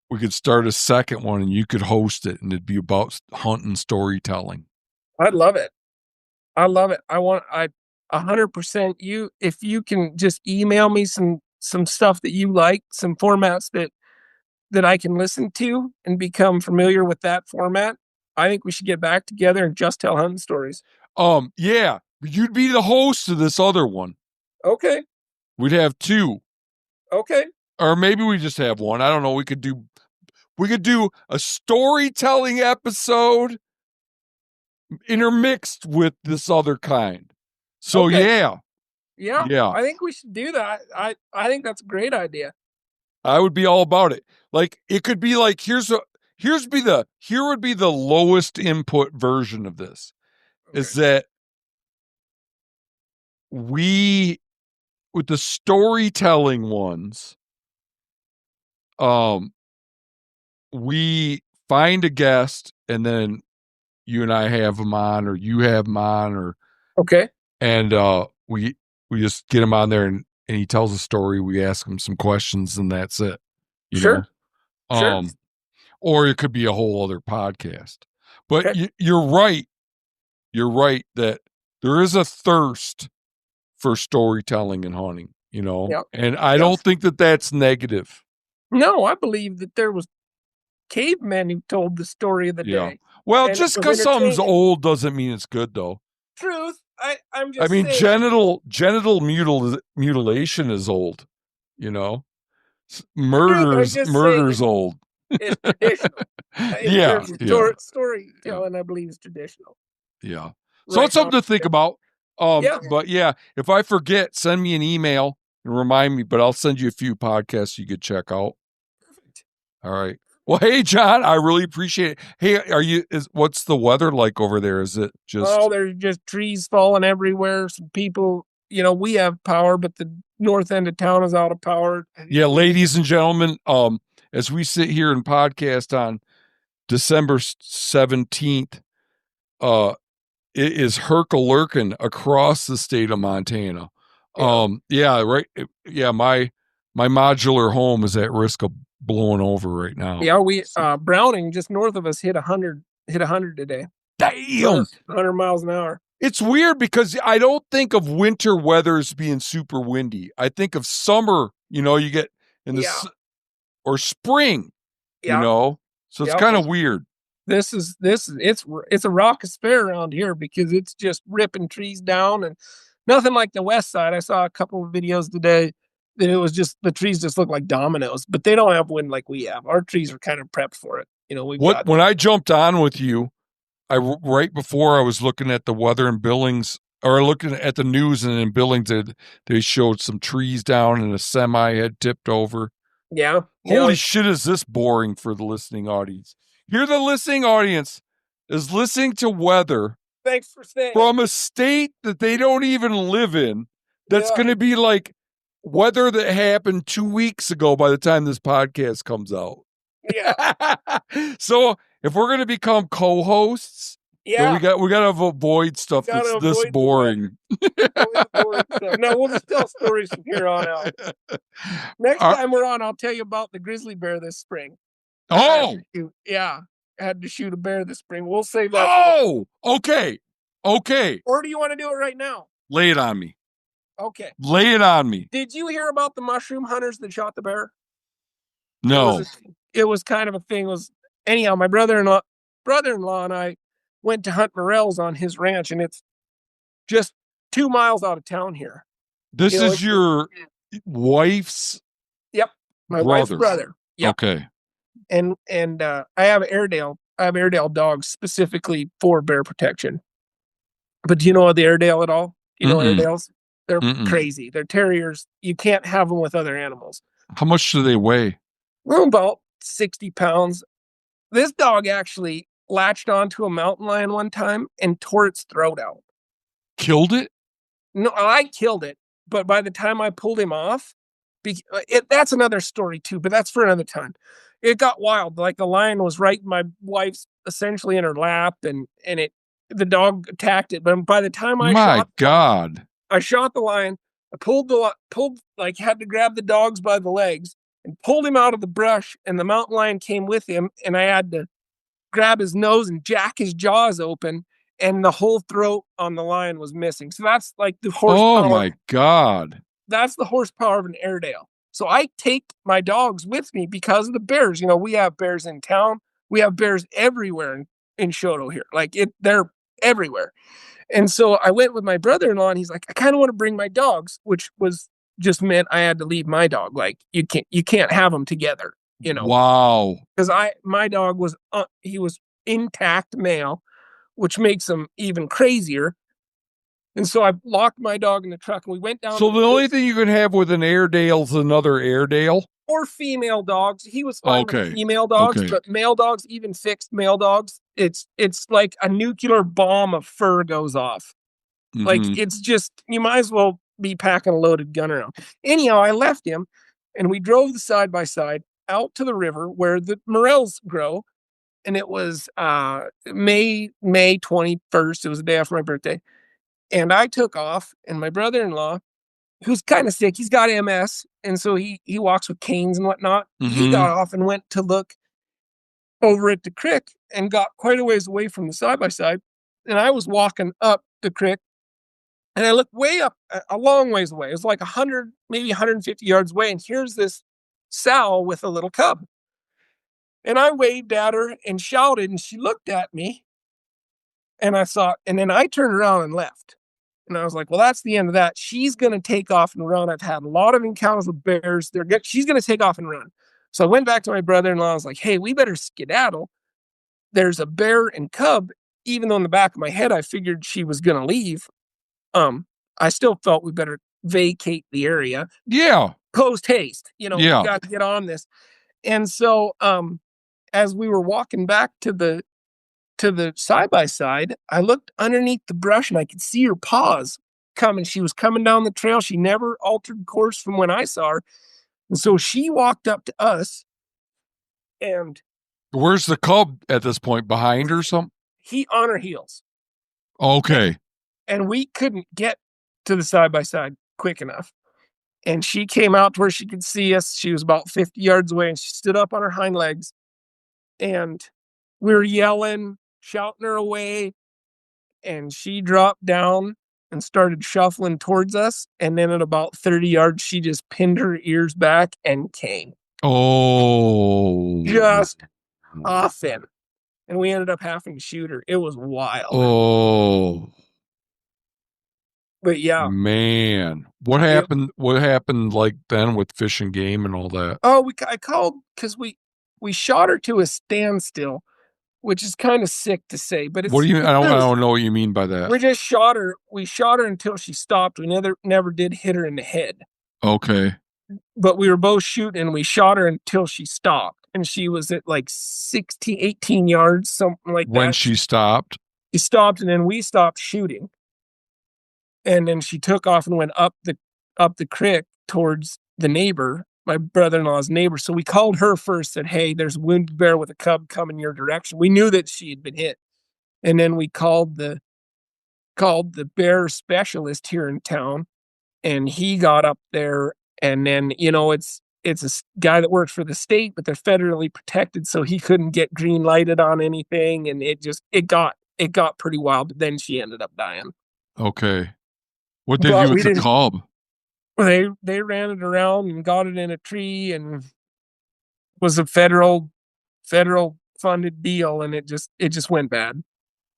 we could start a second one and you could host it and it'd be about hunting storytelling. I love it. I love it. I 100% you, if you can just email me some stuff that you like, some formats that I can listen to and become familiar with that format. I think we should get back together and just tell hunting stories. Yeah, you'd be the host of this other one. Okay. We'd have two. Okay. Or maybe we just have one. I don't know. We could do a storytelling episode intermixed with this other kind. So Okay. yeah. Yeah. I think we should do that. I think that's a great idea. I would be all about it. Like it could be like here would be the lowest input version of this. Okay. Is that we, with the storytelling ones, we find a guest and then you and I have them on, or you have them on, or Okay. and we just get him on there and he tells a story. We ask him some questions and that's it. Sure. Sure. Or it could be a whole other podcast. But Okay. you're right. You're right that there is a thirst for storytelling and hunting, Yep. and I Yep. don't think that that's negative. No, I believe that there was cavemen who told the story of the Yeah. day. Well, And it just was because something's entertaining. old doesn't mean it's good, though. Truth. I'm I just mean, saying. genital mutilation is old. You know, Truth. I'm just saying murder's old. it's traditional. In Yeah, terms of yeah, storytelling, I believe is traditional. yeah. So Right it's now. something to think about. Yeah. But yeah, if I forget, send me an email and remind me. But I'll send you a few podcasts you could check out. Perfect. All right. Well, hey, John, I really appreciate it. Hey, what's the weather like over there? Is it just? Oh, there's just trees falling everywhere. Some people, we have power, but the north end of town is out of power. Yeah, ladies and gentlemen, as we sit here and podcast on December 17th, it is Herculerkin across the state of Montana. Yeah, right. Yeah, my modular home is at risk of blowing over right now. Yeah, Browning just north of us hit 100 today. Damn. 100 miles an hour. It's weird because I don't think of winter weather as being super windy. I think of summer, you get in the or spring, so it's kind of weird. It's a raucous fair around here because it's just ripping trees down, and nothing like the west side. I saw a couple of videos today that it was just the trees just look like dominoes, but they don't have wind like we have. Our trees are kind of prepped for it. When I jumped on with you, right before I was looking at the weather in Billings, or looking at the news, and in Billings they showed some trees down and a semi had tipped over. Yeah. Holy shit, is this boring for the listening audience? Here, the listening audience is listening to weather. Thanks for saying. From a state that they don't even live in. That's going to be like weather that happened 2 weeks ago by the time this podcast comes out. Yeah. So if we're going to become co-hosts, So Yeah, we gotta avoid stuff that's gotta this avoid the wet, boring. avoid the boring stuff. No, we'll just tell stories from here on out. Next Uh, time we're on, I'll tell you about the grizzly bear this spring. I had oh, to shoot. Yeah, I had to shoot a bear this spring. We'll save that for oh, okay, okay. or do you want to do it right now? Lay it on me. Okay. Lay it on me. Did you hear about the mushroom hunters that shot the bear? It was No, a, it was kind of a thing. It was anyhow, my brother-in-law and I went to hunt morels on his ranch, and it's just 2 miles out of town here. this You know, is your wife's yep, my wife's brother. brother. Yep. Okay. And I have Airedale dogs specifically for bear protection. But do you know the Airedale at all? You know Mm-mm. Airedales? They're Mm-mm. crazy. They're terriers. You can't have them with other animals. How much do they weigh? Well, about 60 pounds. This dog actually latched onto a mountain lion one time and tore its throat out. Killed it? No, I killed it, but by the time I pulled him off, that's another story too, but that's for another time. It got wild. Like the lion was right in my wife's essentially in her lap, and the dog attacked it. But by the time My God. I shot the lion. I pulled like had to grab the dogs by the legs and pulled him out of the brush, and the mountain lion came with him, and I had to grab his nose and jack his jaws open, and the whole throat on the lion was missing. So that's like the Oh horsepower. my God. That's the horsepower of an Airedale. So I take my dogs with me because of the bears. You know, we have bears in town. We have bears everywhere in Shoto here. They're everywhere. And so I went with my brother-in-law, and he's like, I kind of want to bring my dogs, which was just meant I had to leave my dog. Like you can't have them together, you know, Wow. because my dog was he was intact male, which makes him even crazier. And so I locked my dog in the truck, and we went down So to the only thing you can have with an Airedale's another Airedale? or female dogs. He was fine with Okay. female dogs, Okay. but male dogs, even fixed male dogs, it's like a nuclear bomb of fur goes off. Like Mm-hmm. it's just you might as well be packing a loaded gun around. Anyhow, I left him, and we drove the side by side out to the river where the morels grow. And it was May 21st. It was the day after my birthday. And I took off, and my brother-in-law, who's kind of sick, he's got MS, and so he walks with canes and whatnot. He Mm-hmm. got off and went to look over at the creek and got quite a ways away from the side by side. And I was walking up the creek, and I looked way up, a long ways away. It was like 100, maybe 150 yards away. And here's this sow with a little cub. And I waved at her and shouted, and she looked at me. And then I turned around and left. And I was like, well, that's the end of that. She's going to take off and run. I've had a lot of encounters with bears. She's going to take off and run. So I went back to my brother-in-law. I was like, hey, we better skedaddle. There's a bear and cub. Even though in the back of my head, I figured she was going to leave. I still felt we better vacate the area. Yeah. Post haste. You know, we Yeah. got to get on this. And so, as we were walking back to the side by side, I looked underneath the brush, and I could see her paws coming. She was coming down the trail. She never altered course from when I saw her. And so she walked up to us, and Where's the cub at this point? Behind or something? he on her heels. Okay. And we couldn't get to the side by side quick enough. And she came out to where she could see us. She was about 50 yards away, and she stood up on her hind legs. And we were yelling, shouting her away. And she dropped down and started shuffling towards us. And then at about 30 yards, she just pinned her ears back and came. Oh. Just off in. And we ended up having to shoot her. It was wild. Oh. But yeah. Man. What happened? What happened like then with Fish and Game and all that? Oh, I called because we shot her to a standstill, which is kind of sick to say, but it's What do you? I don't know what you mean by that. we just shot her. We shot her until she stopped. We never did hit her in the head. Okay. But we were both shooting, and we shot her until she stopped. And she was at like 16, 18 yards, something like that. When she stopped? She stopped, and then we stopped shooting. And then she took off and went up the creek towards the neighbor, my brother-in-law's neighbor. So we called her first, said, hey, there's a wounded bear with a cub coming your direction. We knew that she had been hit. And then we called the bear specialist here in town, and he got up there, and then it's a guy that works for the state, but they're federally protected, so he couldn't get green lighted on anything, and it got pretty wild. But then she ended up dying. Okay. What did you But do with we the didn't. cub? They ran it around and got it in a tree, and was a federal funded deal, and it just went bad.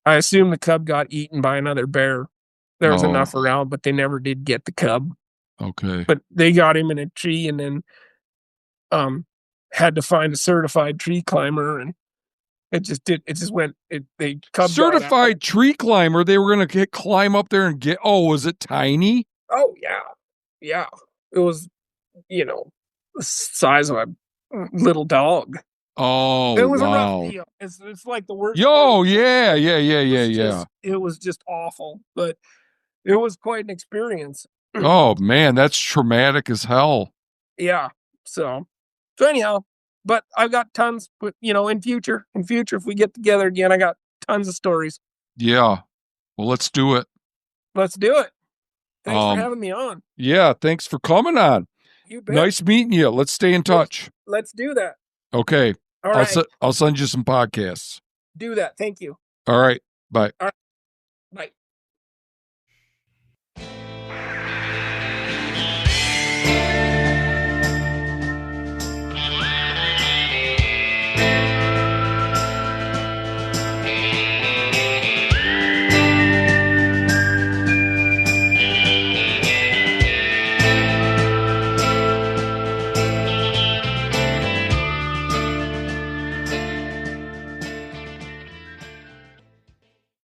I assume the cub got eaten by another bear. There was Oh, enough around, but they never did get the cub. okay. But they got him in a tree, and then had to find a certified tree climber, and it just went it the cub got out. Certified tree climber. They were gonna climb up there and get. Oh, was it tiny? Oh yeah, yeah. It was the size of a little dog. Oh, It was a rough wow. deal. It's like the worst part of Yo, the trip. yeah, yeah, yeah, It yeah, was yeah. just awful, but it was quite an experience. Oh man, that's traumatic as hell. Yeah. So anyhow, but I've got tons. But in future, if we get together again, I got tons of stories. Yeah. Well, let's do it. Let's do it. Thanks for Um, having me on. yeah, thanks for coming on. You bet. Nice meeting you. Let's stay in touch. Let's do that. Okay. All right. I'll send you some podcasts. Do that. Thank you. All right. Bye. All right.